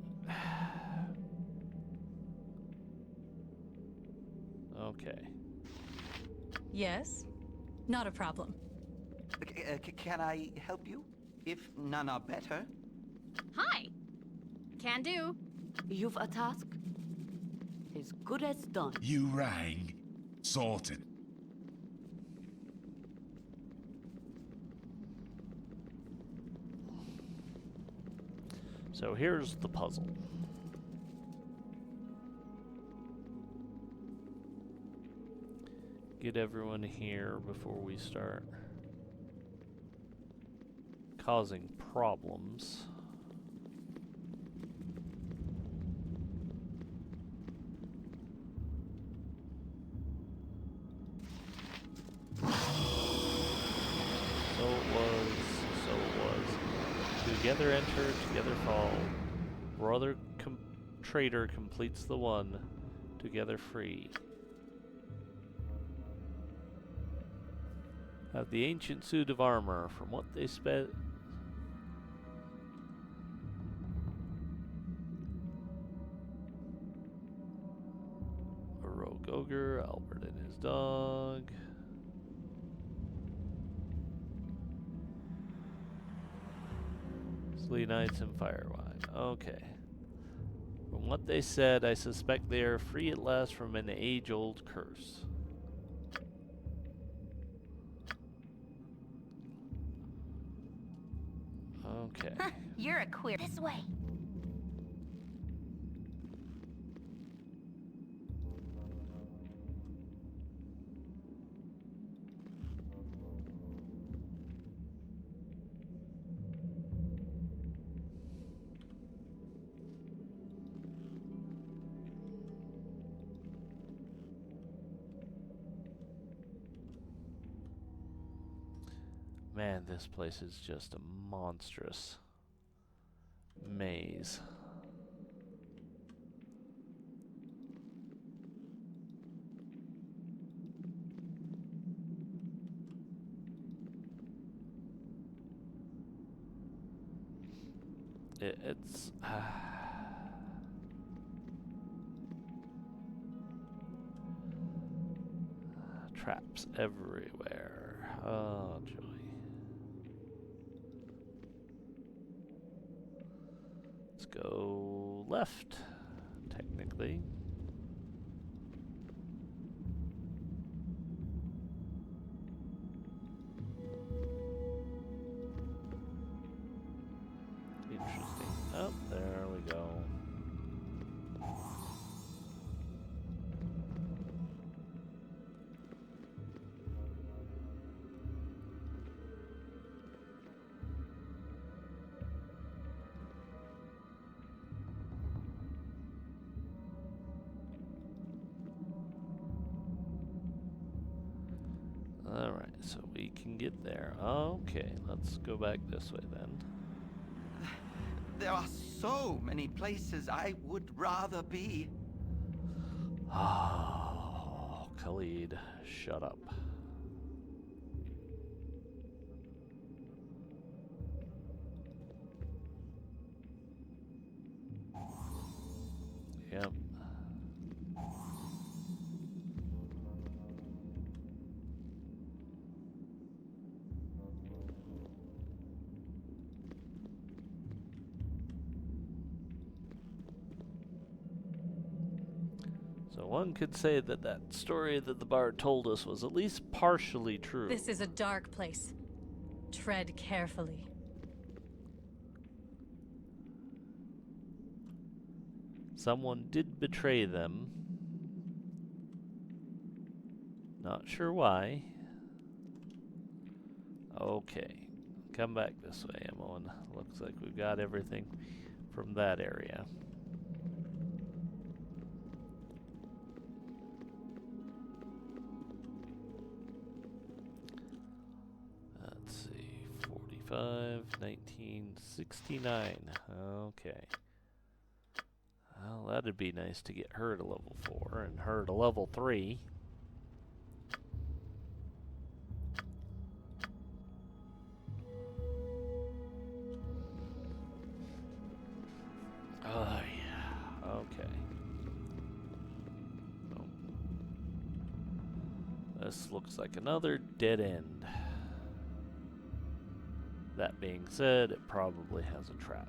okay. Yes? Not a problem. Can I help you? If none are better. Hi! Can do. You've a task? As good as done. You rang. Sorted. So here's the puzzle. Get everyone here before we start causing problems. So it was. Together enter, together fall. Brother traitor completes the one. Together free. Have the ancient suit of armor. From what they spent. A rogue ogre, Albert and his dog. Slee Knights and Firewine. Okay. From what they said, I suspect they are free at last from an age-old curse. Okay. You're a queer. This way. Man, this place is just a monstrous maze. It's traps everywhere. Oh, joy. Let's go left, technically. Interesting. Oh, there we go. Alright, so we can get there. Okay, let's go back this way then. There are so many places I would rather be. Oh, Khalid, shut up. Yep. So one could say that that story that the bard told us was at least partially true. This is a dark place. Tread carefully. Someone did betray them. Not sure why. Okay. Come back this way, Emma. Looks like we've got everything from that area. Let's see. 45, 1969. Okay. Well, that'd be nice to get her to level 4 and her to level 3. Oh, yeah. Okay. Oh. This looks like another dead end. That being said, it probably has a trap.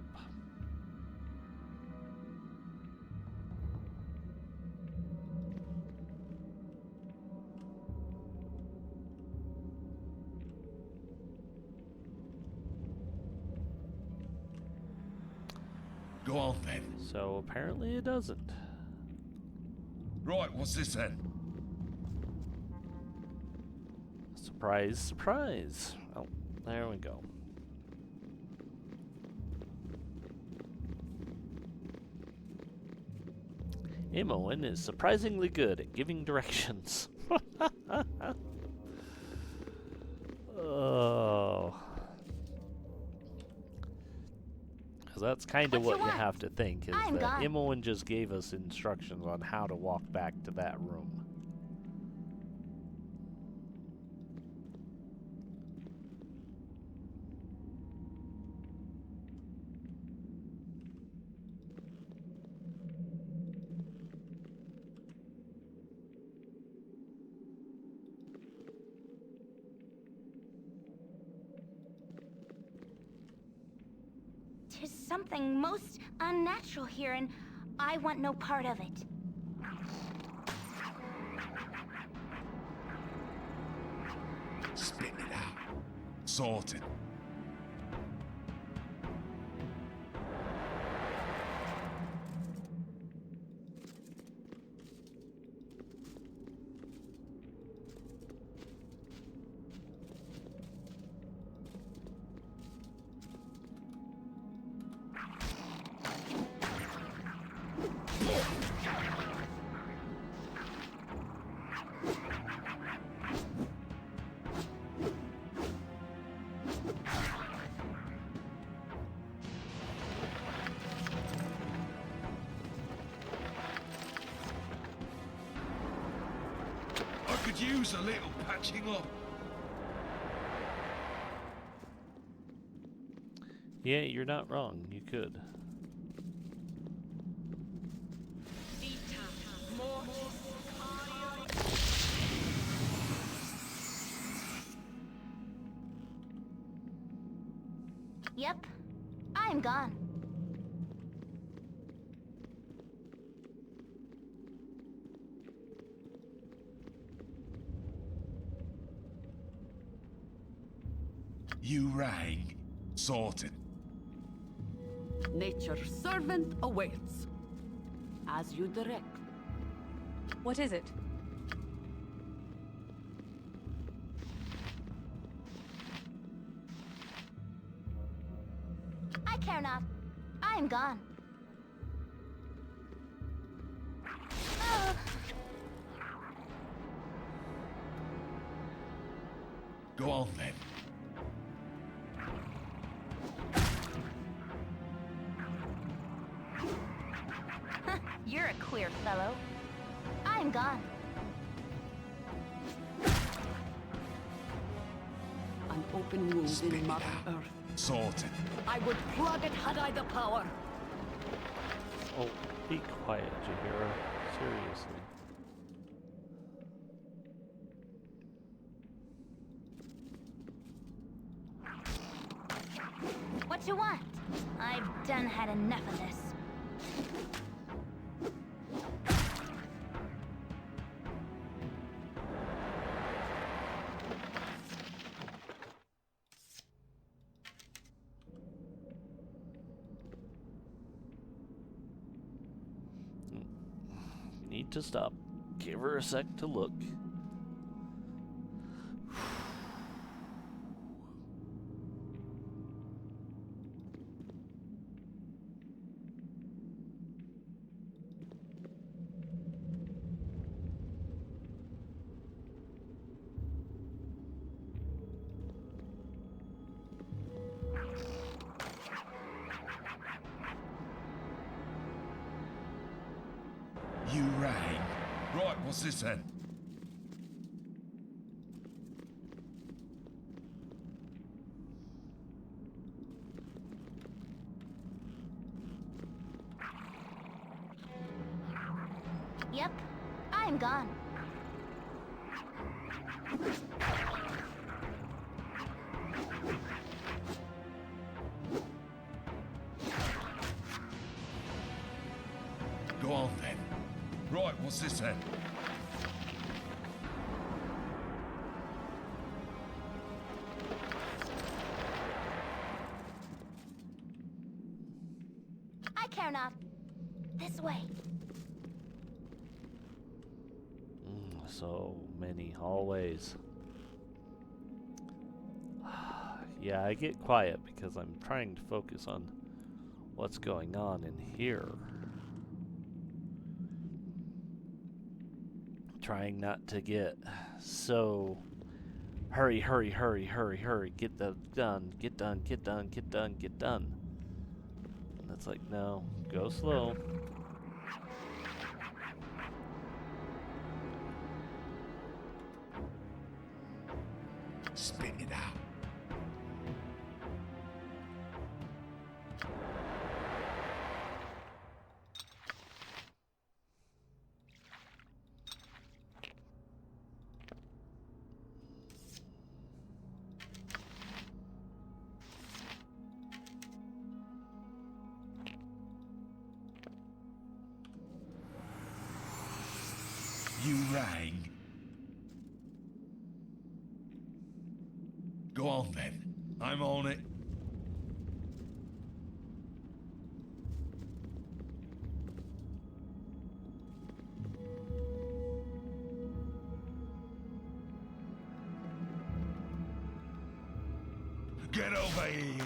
Go on then. So apparently it doesn't. Right, what's this then? Surprise, surprise. Oh, there we go. Imoen is surprisingly good at giving directions. Oh. Because that's kind of what you have to think, is that Imoen just gave us instructions on how to walk back to that room. There's something most unnatural here, and I want no part of it. Spit it out. Sorted. I could use a little patching up. Yeah, you're not wrong. You could. Yep, I'm gone. You rang. Sorted. Nature's servant awaits. As you direct. What is it? I care not. I am gone. Go on then. You're a queer fellow. I am gone. An open wound Spit in it Mother out. Earth. Sorted. I would plug it had I the power. Oh, be quiet, Jaheira. Seriously. What you want? I've done had enough of this. Need to stop. Give her a sec to look. You rang. Right, what's this then? Yep, I am gone. Go on then. Right, what's this then? I care Fair enough. This way. So many hallways. Yeah, I get quiet because I'm trying to focus on what's going on in here. Trying not to get so hurry, hurry, hurry, hurry, hurry, get done, get done, get done, get done, get done. And it's like, no, go slow. Spit it out. You rang. Go on then. I'm on it. Get over here.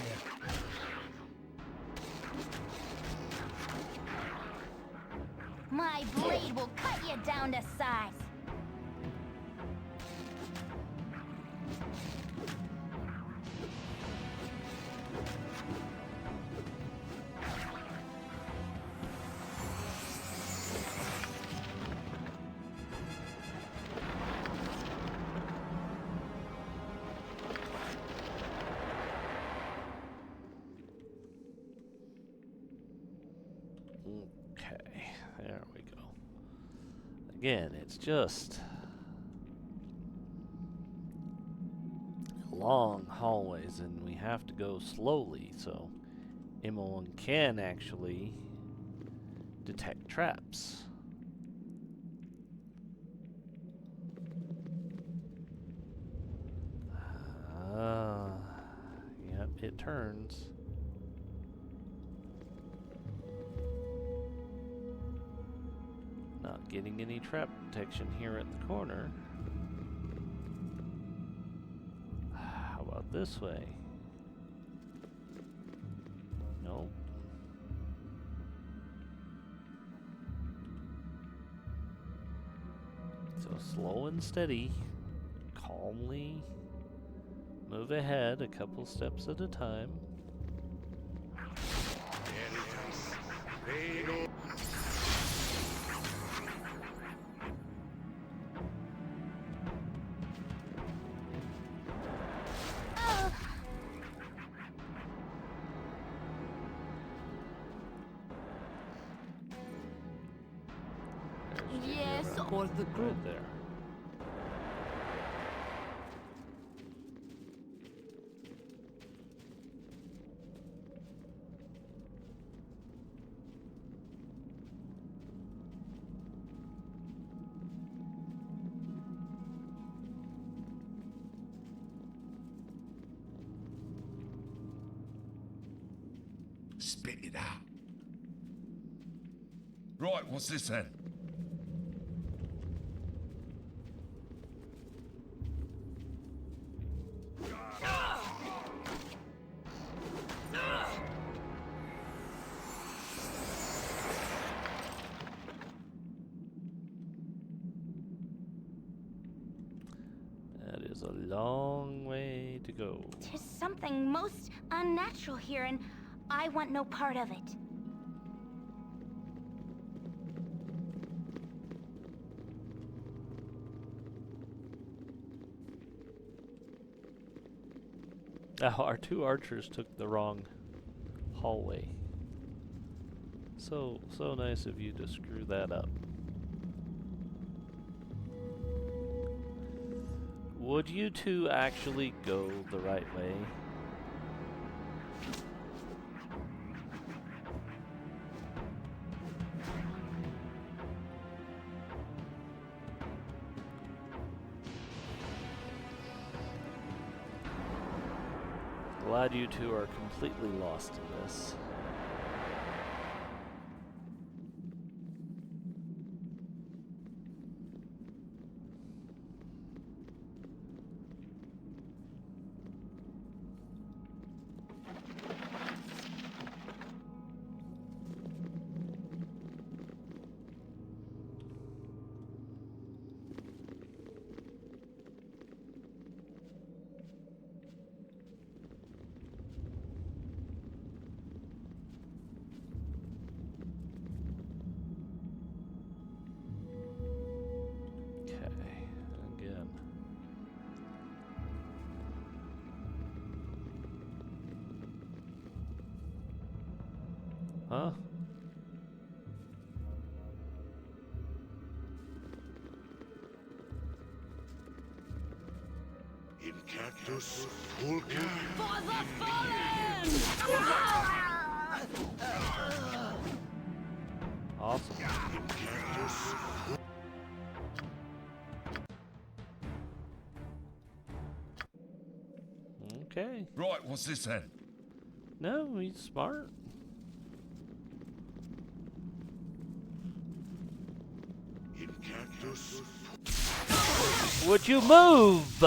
My blade will cut you down to size. Okay, there we go. Again, it's just long hallways and we have to go slowly so Emma1 can actually detect traps. Yep, it turns. Not getting any trap detection here at the corner. How about this way? Nope. So slow and steady, calmly move ahead a couple steps at a time. Yes. For the group. Right there. Spit it out. Right, what's this then? That is a long way to go. There's something most unnatural here, and I want no part of it. Oh, our two archers took the wrong hallway. So nice of you to screw that up. Would you two actually go the right way? Glad you two are completely lost in this. For the fallen! Awesome. Okay. Right, what's this then? No, he's smart. Would you move?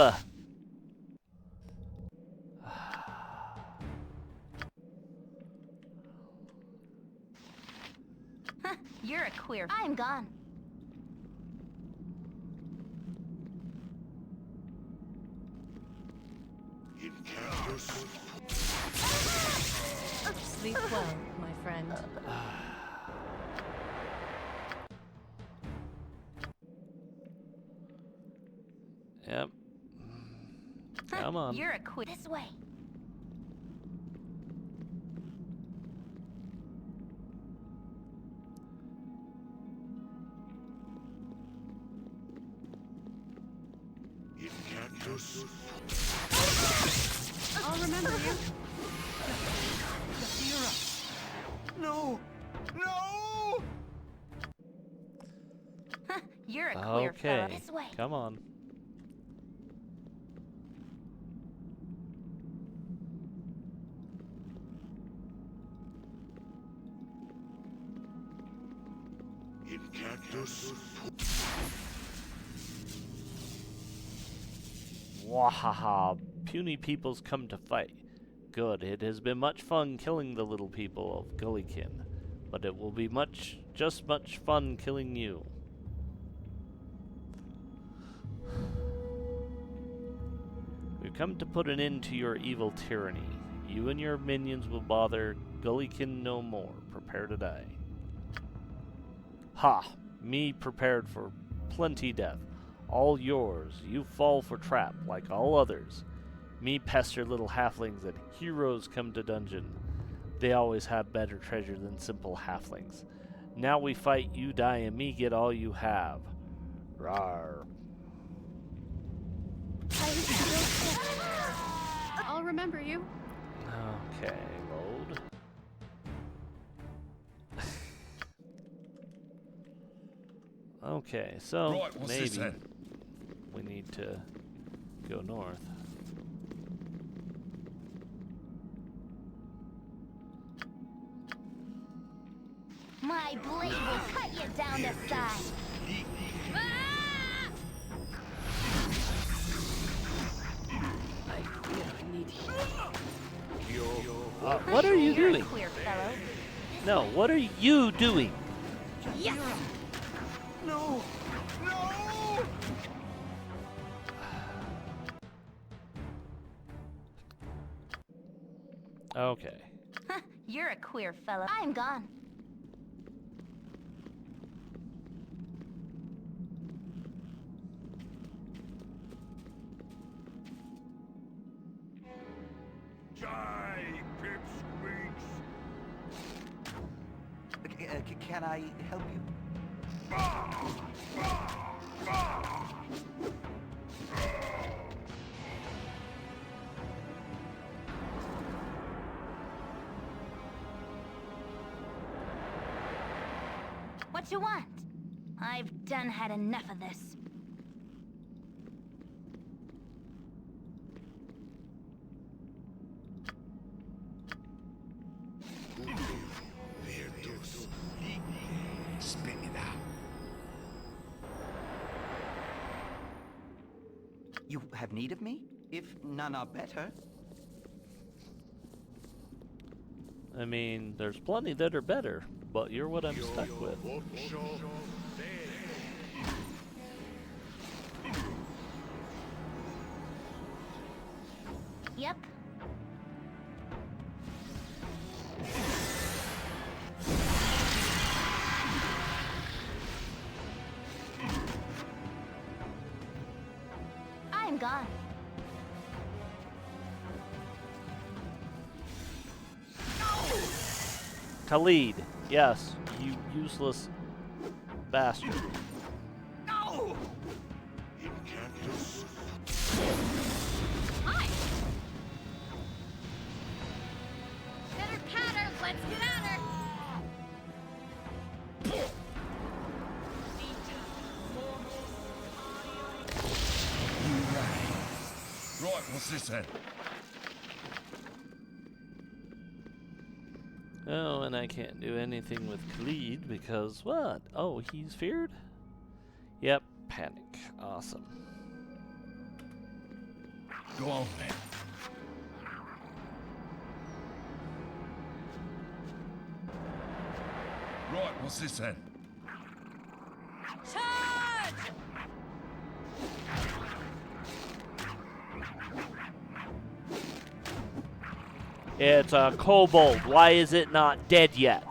You're a queer. I'm gone. Sleep well, my friend. Yep. Come on. You're a queer. This way. I'll remember you. No! No! You're a queer fella. Okay. This way. Come on. Wahaha, puny peoples come to fight. Good, it has been much fun killing the little people of Gullykin, but it will be just much fun killing you. We've come to put an end to your evil tyranny. You and your minions will bother Gullykin no more. Prepare to die. Ha! Me prepared for plenty death. All yours. You fall for trap, like all others. Me pester little halflings and heroes come to dungeon. They always have better treasure than simple halflings. Now we fight, you die, and me get all you have. Rawr. I'll remember you. Okay, load. Okay, so Right, what's this maybe then? we need to go north. My blade will cut you down to size. I fear I need What are you You're a doing? queer fellow. No, what are you doing? Yes! No! No! Okay. You're a queer fellow. I'm gone. Die, pipsqueaks! Can I help you? What you want? I've done had enough of this. Spit it out. You have need of me? If none are better. I mean, there's plenty that are better, but you're what I'm stuck with. Yep. I'm gone. Khalid, yes, you useless bastard. No! Let's get at her! You right. Right, what's this then? Oh, and I can't do anything with Khalid because what? Oh, he's feared? Yep, panic. Awesome. Go on then. Right, what's this then? Charge! It's a kobold. Why is it not dead yet?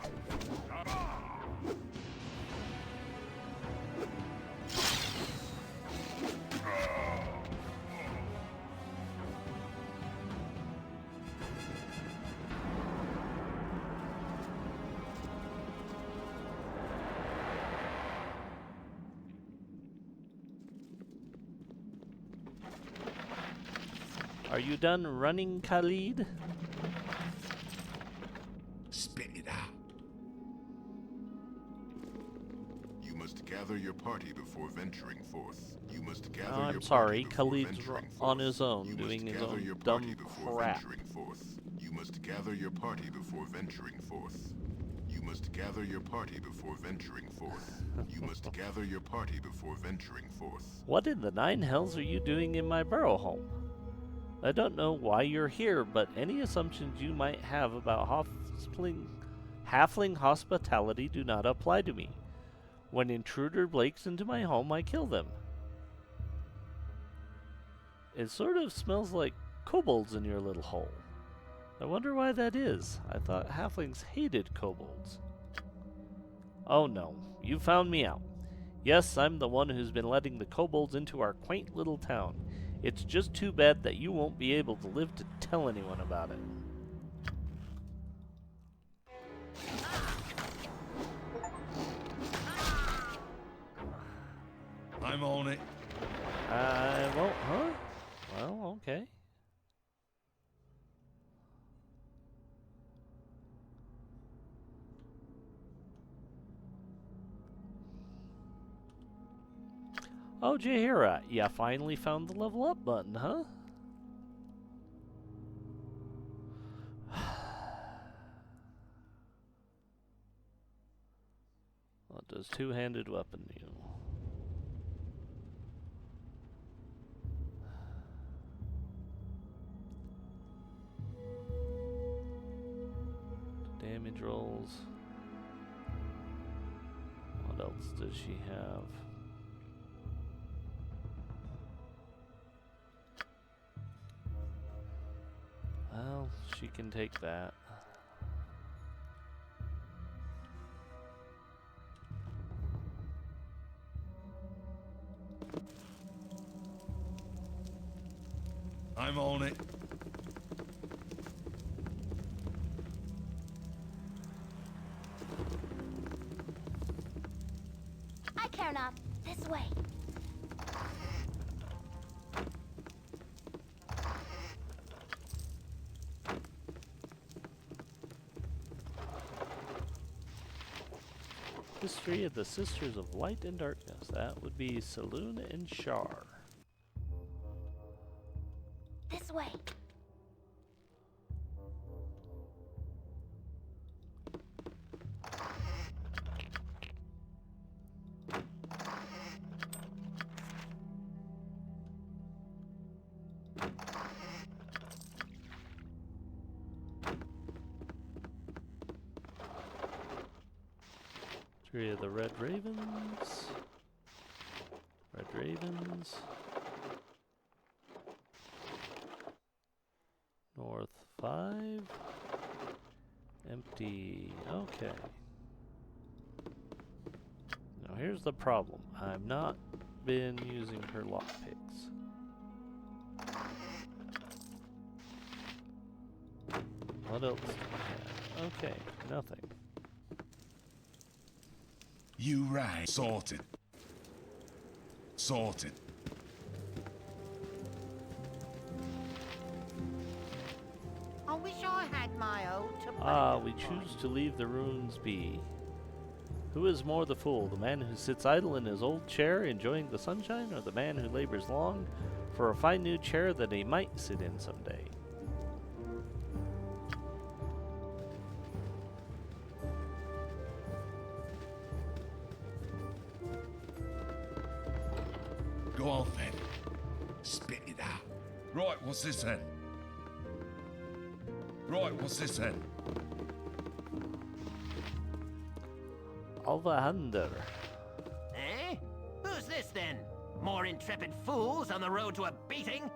Are you done running, Khalid? Spit it out. You must gather your party before venturing forth. You must gather Oh, I'm your sorry, party before Khalid's venturing on forth. his own, You doing must his gather own your dumb party before crap. venturing forth. You must gather your party before venturing forth. You must gather your party before venturing forth. You must gather your party before venturing forth. What in the nine hells are you doing in my burrow home? I don't know why you're here, but any assumptions you might have about halfling hospitality do not apply to me. When intruder breaks into my home, I kill them. It sort of smells like kobolds in your little hole. I wonder why that is. I thought halflings hated kobolds. Oh no, you found me out. Yes, I'm the one who's been letting the kobolds into our quaint little town. It's just too bad that you won't be able to live to tell anyone about it. I'm on it. I won't, huh? Well, okay. Oh, Jaheira, you finally found the level up button, huh? What does two-handed weapon do? Damage rolls. What else does she have? Well, she can take that. I'm on it. I care not. This way. History of the Sisters of Light and Darkness. That would be Saloon and Shar. This way. Three of the Red Ravens. Red Ravens. North 5. Empty. Okay. Now here's the problem. I've not been using her lockpicks. What else do we have? Okay, nothing. You right. Sorted. Sorted. I'll wish I had my old tobacco Ah, we pipe. choose to leave the ruins be. Who is more the fool, the man who sits idle in his old chair enjoying the sunshine, or the man who labors long for a fine new chair that he might sit in someday? Go on then. Spit it out. Right, what's this then? Right, what's this then? Alvahander. Eh? Who's this then? More intrepid fools on the road to a beating?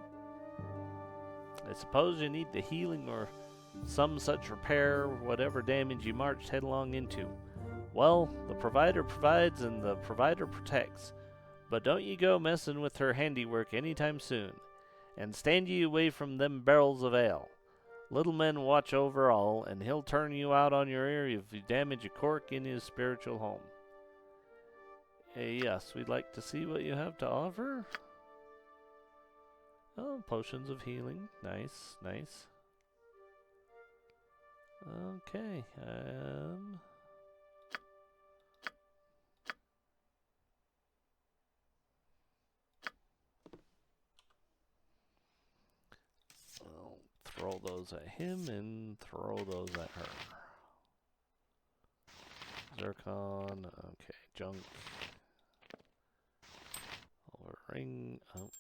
I suppose you need the healing or some such repair, whatever damage you marched headlong into. Well, the provider provides and the provider protects. But don't you go messing with her handiwork anytime soon. And stand ye away from them barrels of ale. Little men watch over all, and he'll turn you out on your ear if you damage a cork in his spiritual home. Yes, we'd like to see what you have to offer. Oh, potions of healing. Nice, nice. Okay, I'll throw those at him and throw those at her. Zircon, okay, junk. Over ring, oh.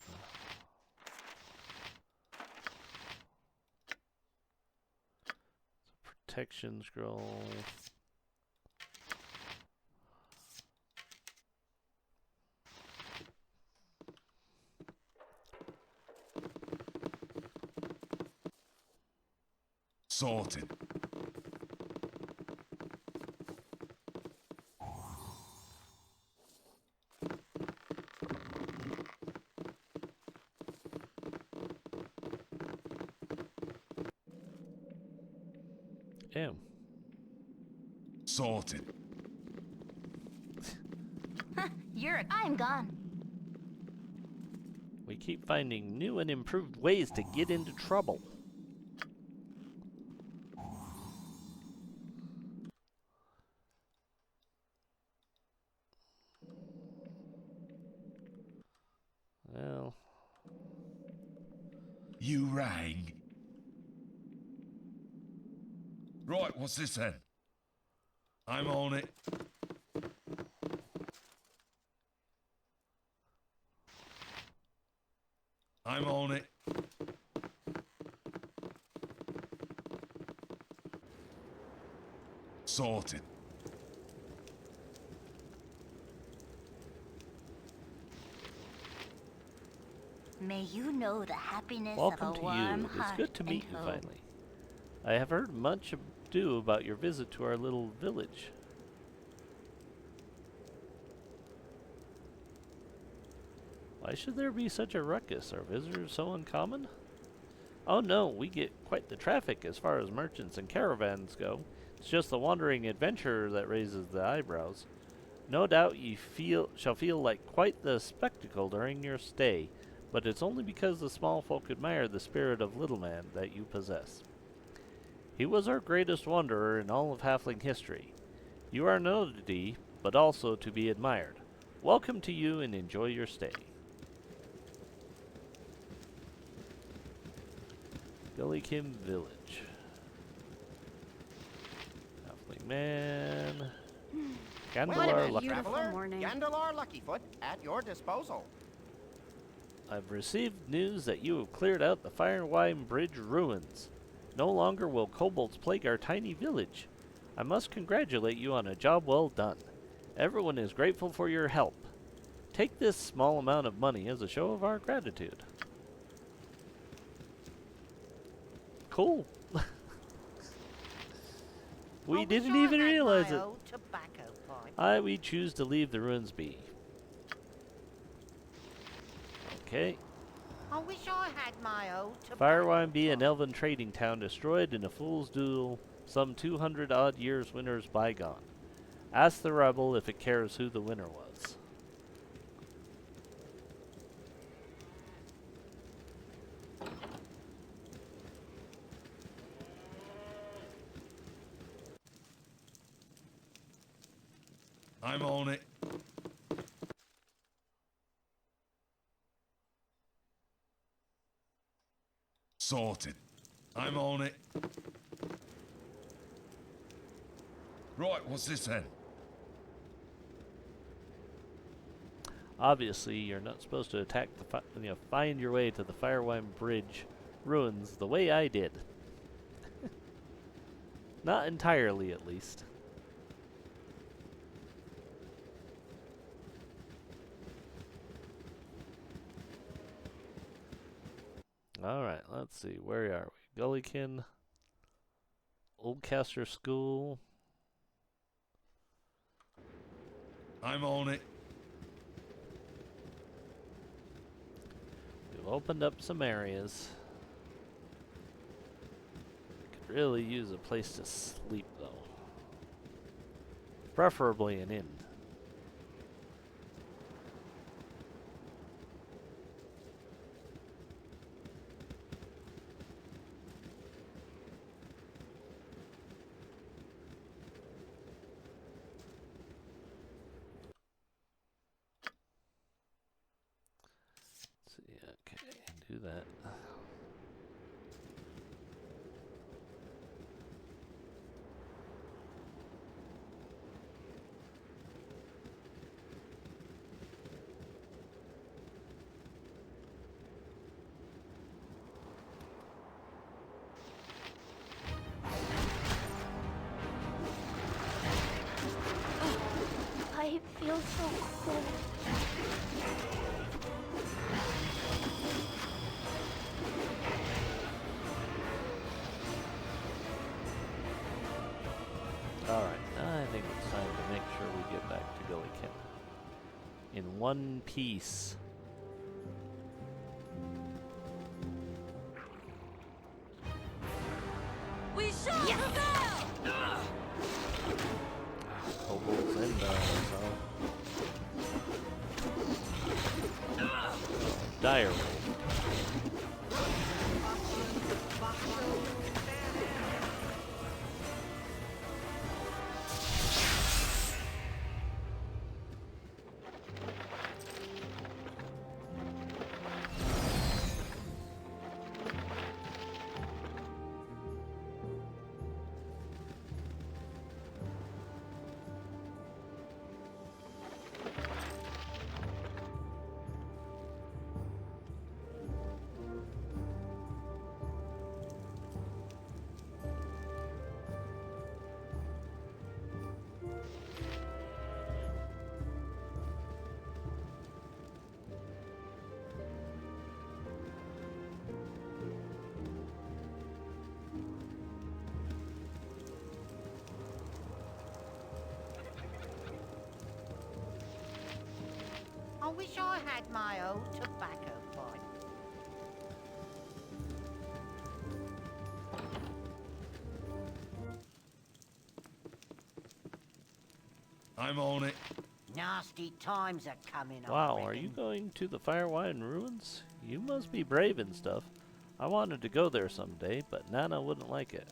Protection scroll. Sorted. Damn. Sorted. I'm gone. We keep finding new and improved ways to get into trouble. Well, You rang. Right, what's this then? I'm on it. I'm on it. Sorted. May you know the happiness welcome of a to warm you. It's heart good to meet and you hope. finally. I have heard much ado about your visit to our little village. Why should there be such a ruckus? Are visitors so uncommon? Oh no, we get quite the traffic as far as merchants and caravans go. It's just the wandering adventurer that raises the eyebrows. No doubt you shall feel like quite the spectacle during your stay, but it's only because the small folk admire the spirit of little man that you possess. He was our greatest wanderer in all of halfling history. You are an oddity, but also to be admired. Welcome to you and enjoy your stay. Gullykim Village. Halfling man. What a Gandalar Lucky. beautiful morning. Gandalar Luckyfoot at your disposal. I've received news that you have cleared out the Firewine Bridge ruins. No longer will kobolds plague our tiny village. I must congratulate you on a job well done. Everyone is grateful for your help. Take this small amount of money as a show of our gratitude. Cool. We didn't even realize it. We choose to leave the ruins be. Okay. I wish I had my old Firewine be an elven trading town destroyed in a fool's duel some 200 odd years winters bygone. Ask the rebel if it cares who the winner was. I'm on it. Sorted. I'm on it. Right, what's this then? Obviously, you're not supposed to attack the find your way to the Firewine Bridge ruins the way I did. Not entirely, at least. Alright, let's see. Where are we? Gullykin. Oldcaster School. I'm on it. We've opened up some areas. Could really use a place to sleep, though. Preferably an inn. Okay, do that. I feel so cold. Alright, I think it's time to make sure we get back to Gullykin in one piece. We shall prevail! Kobolds and dire roll. I wish I had my old tobacco pipe. I'm on it. Nasty times are coming up. Wow, are you going to the Firewine Ruins? You must be brave and stuff. I wanted to go there someday, but Nana wouldn't like it.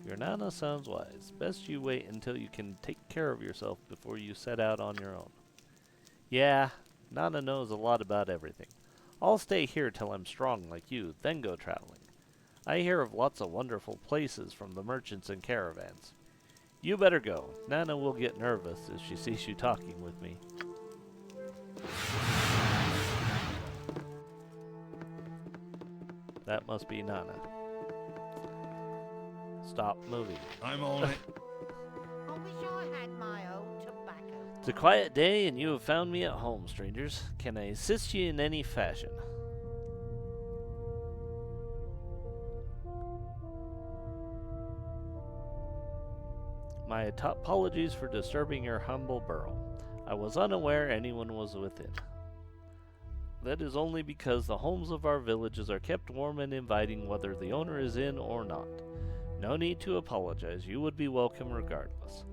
Your Nana sounds wise. Best you wait until you can take care of yourself before you set out on your own. Yeah, Nana knows a lot about everything. I'll stay here till I'm strong like you, then go traveling. I hear of lots of wonderful places from the merchants and caravans. You better go. Nana will get nervous if she sees you talking with me. That must be Nana. Stop moving. I'm on it. I wish I had my old tobacco. It's a quiet day and you have found me at home, strangers. Can I assist you in any fashion? My apologies for disturbing your humble burrow. I was unaware anyone was within. That is only because the homes of our villages are kept warm and inviting whether the owner is in or not. No need to apologize, you would be welcome regardless.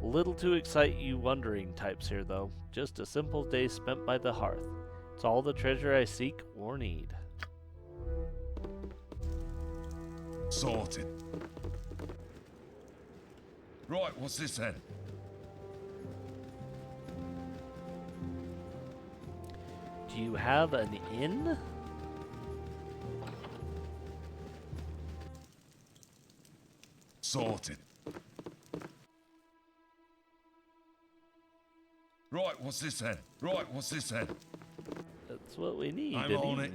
Little to excite you wondering types here though, just a simple day spent by the hearth. It's all the treasure I seek or need. Sorted. Right, what's this then? Do you have an inn? Sorted. Right, what's this then? Right, what's this then? That's what we need. I'm an on inn. it.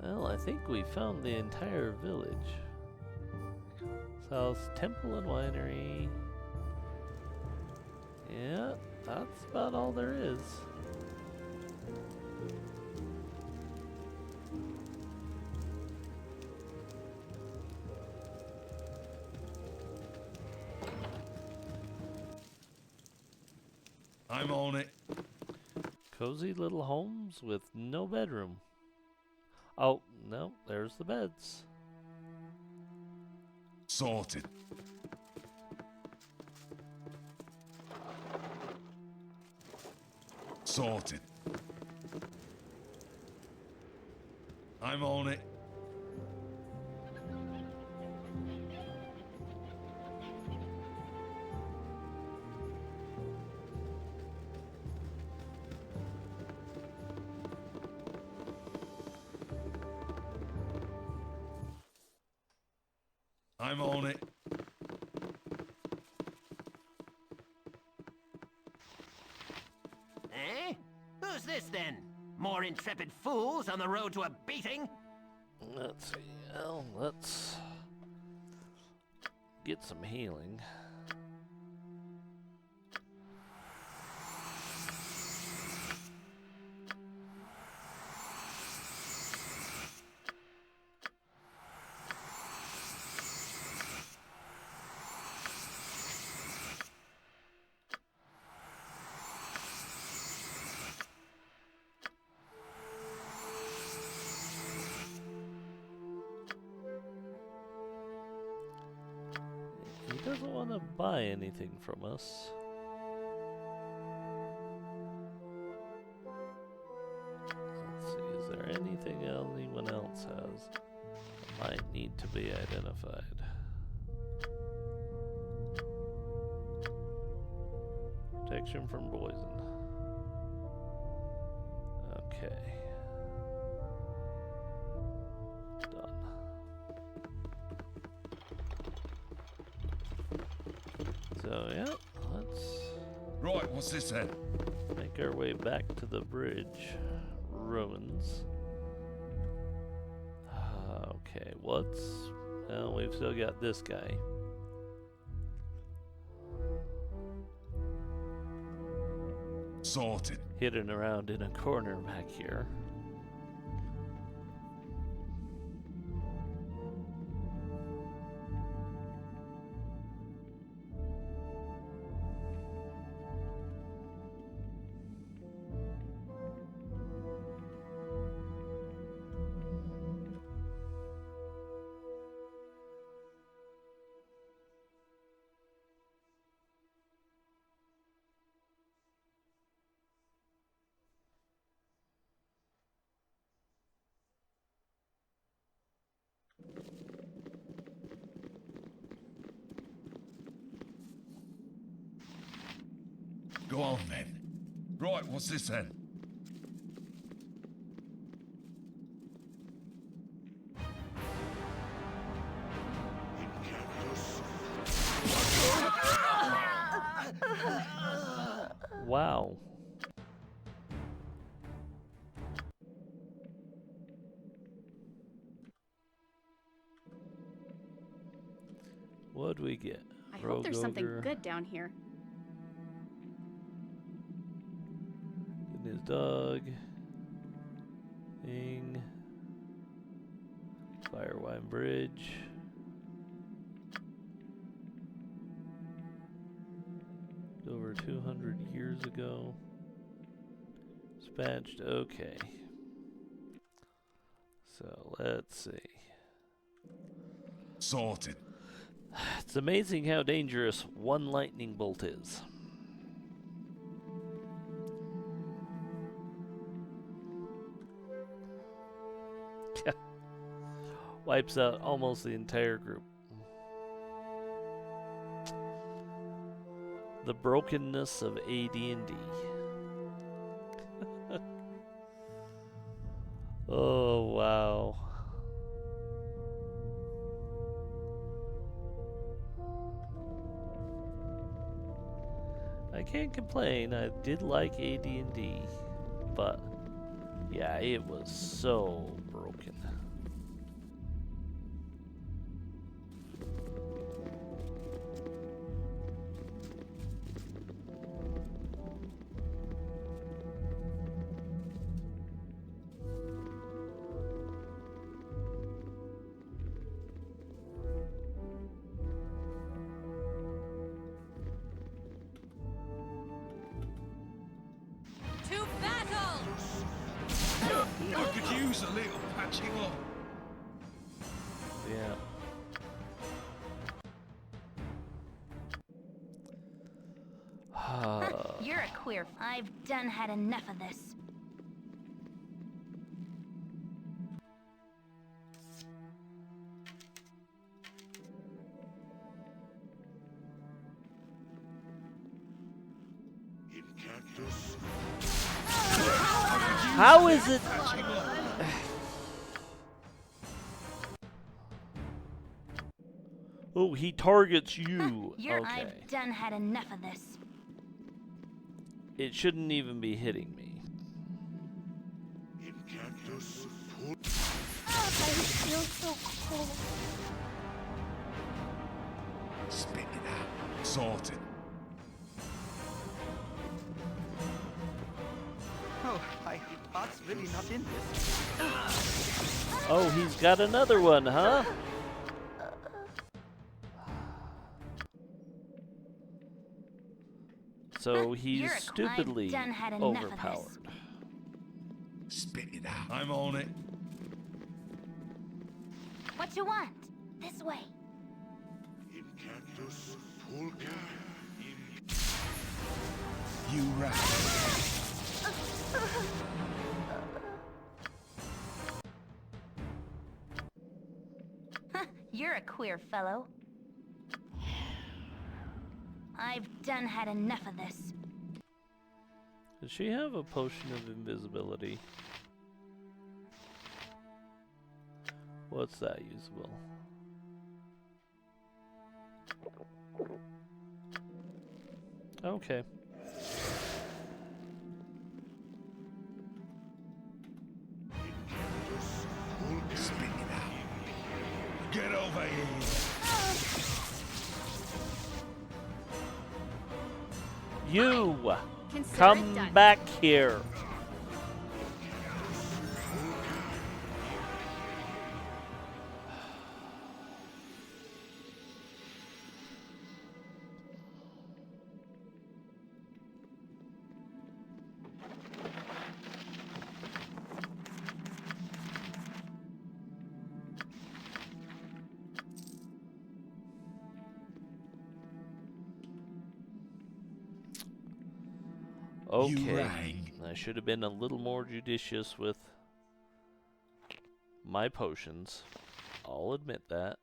Well, I think we found the entire village. South Temple and Winery. Yeah, that's about all there is. I'm on it. Cozy little homes with no bedroom. Oh, no, there's the beds. Sorted. Sorted. I'm on it. I'm on it. Eh? Who's this then? More intrepid fools on the road to a beating? Let's see. Well, let's get some healing. He doesn't want to buy anything from us. Let's see, is there anything anyone else has that might need to be identified? Protection from poison. Okay. So, yeah, let's... Right, what's this then? Make our way back to the bridge. Ruins. Okay, what's... Well, we've still got this guy. Sorted. Hidden around in a corner back here. Go on then. Right, what's this then? Wow. What'd we get? I hope there's something Ogre. good down here. And his dog. Thing. Firewine Bridge. Over 200 years ago. Dispatched, okay. So, let's see. Sorted. It's amazing how dangerous one lightning bolt is. Wipes out almost the entire group. The brokenness of AD&D. Oh, wow. I can't complain. I did like AD&D, but yeah, it was so broken. To battle! I could use a little patching up. Yeah. You're a queer. I've done had enough of this. How is it? Oh, he targets you. Okay. I've done had enough of this. It shouldn't even be hitting me. I feel so cold. Spit it out. Sorted. Oh, my heart's really not in this. Oh, he's got another one, huh? So he's stupidly overpowered. Spit it out. I'm on it. What you want? This way. You right. You're a queer fellow. I've done had enough of this. Does she have a potion of invisibility? What's that usable? Okay. Spit it out. Get over here. You! Consider it Come done. back here! Okay, I should have been a little more judicious with my potions. I'll admit that.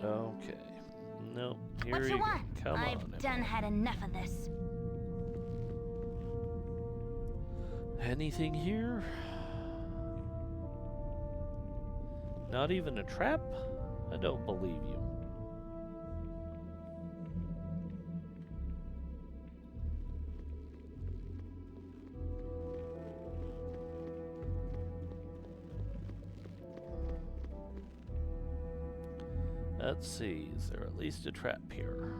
Okay. No, here What you you go. want? Come I've on. done had enough of this. Anything here? Not even a trap? I don't believe you. Let's see, is there at least a trap here?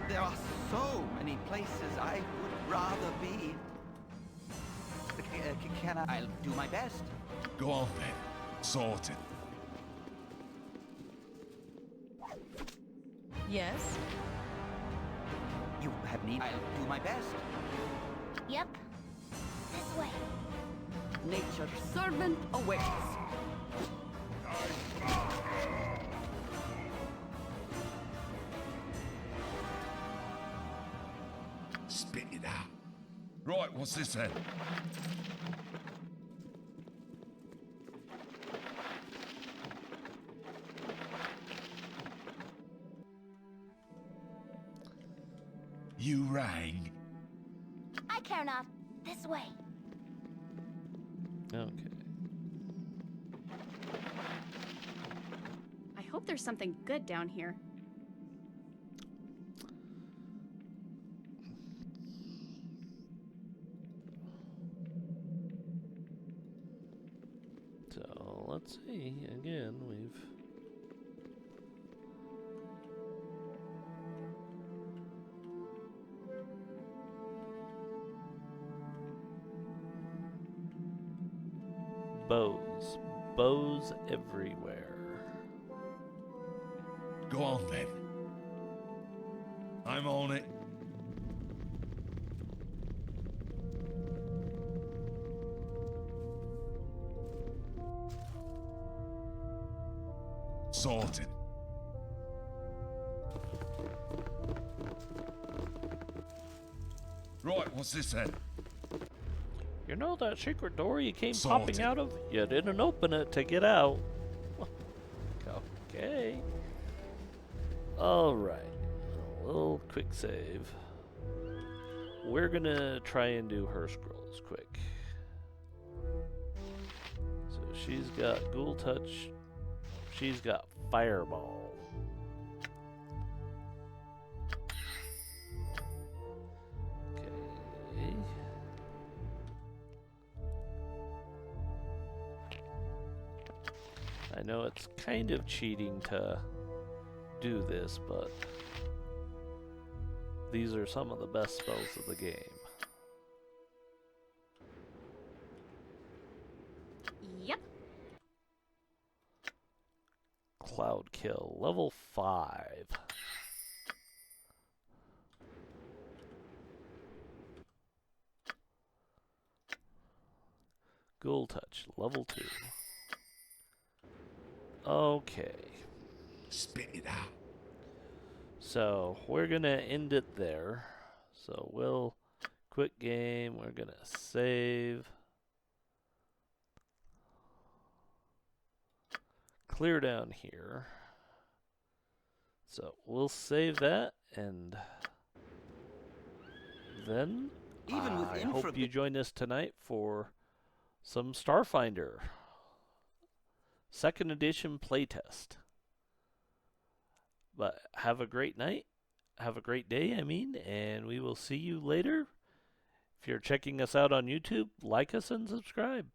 There are so many places I would rather be. Can I? I'll do my best. Go on then. Sorted. Yes? You have need. I'll do my best. Yep. This way. Nature's servant awaits. Spit it out. Right, what's this then? You rang. I care not. This way. Okay. I hope there's something good down here. So let's see. Again, we've bows. Bows everywhere. Go on then. I'm on it. Sorted. Right, what's this then? You know that secret door you came Sorted. popping out of? You didn't open it to get out. Okay. Alright. A little quick save. We're gonna try and do her scrolls quick. So she's got Ghoul Touch. She's got Fireball. Okay. I know it's kind of cheating to do this, but these are some of the best spells of the game. Yep. Cloud Kill, level 5. Ghoul Touch, level 2. Okay. Spit it out. So, we're gonna end it there. So, we'll quit game, we're gonna save. Clear down here. So, we'll save that, and then Even with I hope you join us tonight for some Starfinder 2nd edition playtest. But have a great night. Have a great day, I mean, and we will see you later. If you're checking us out on YouTube, like us and subscribe.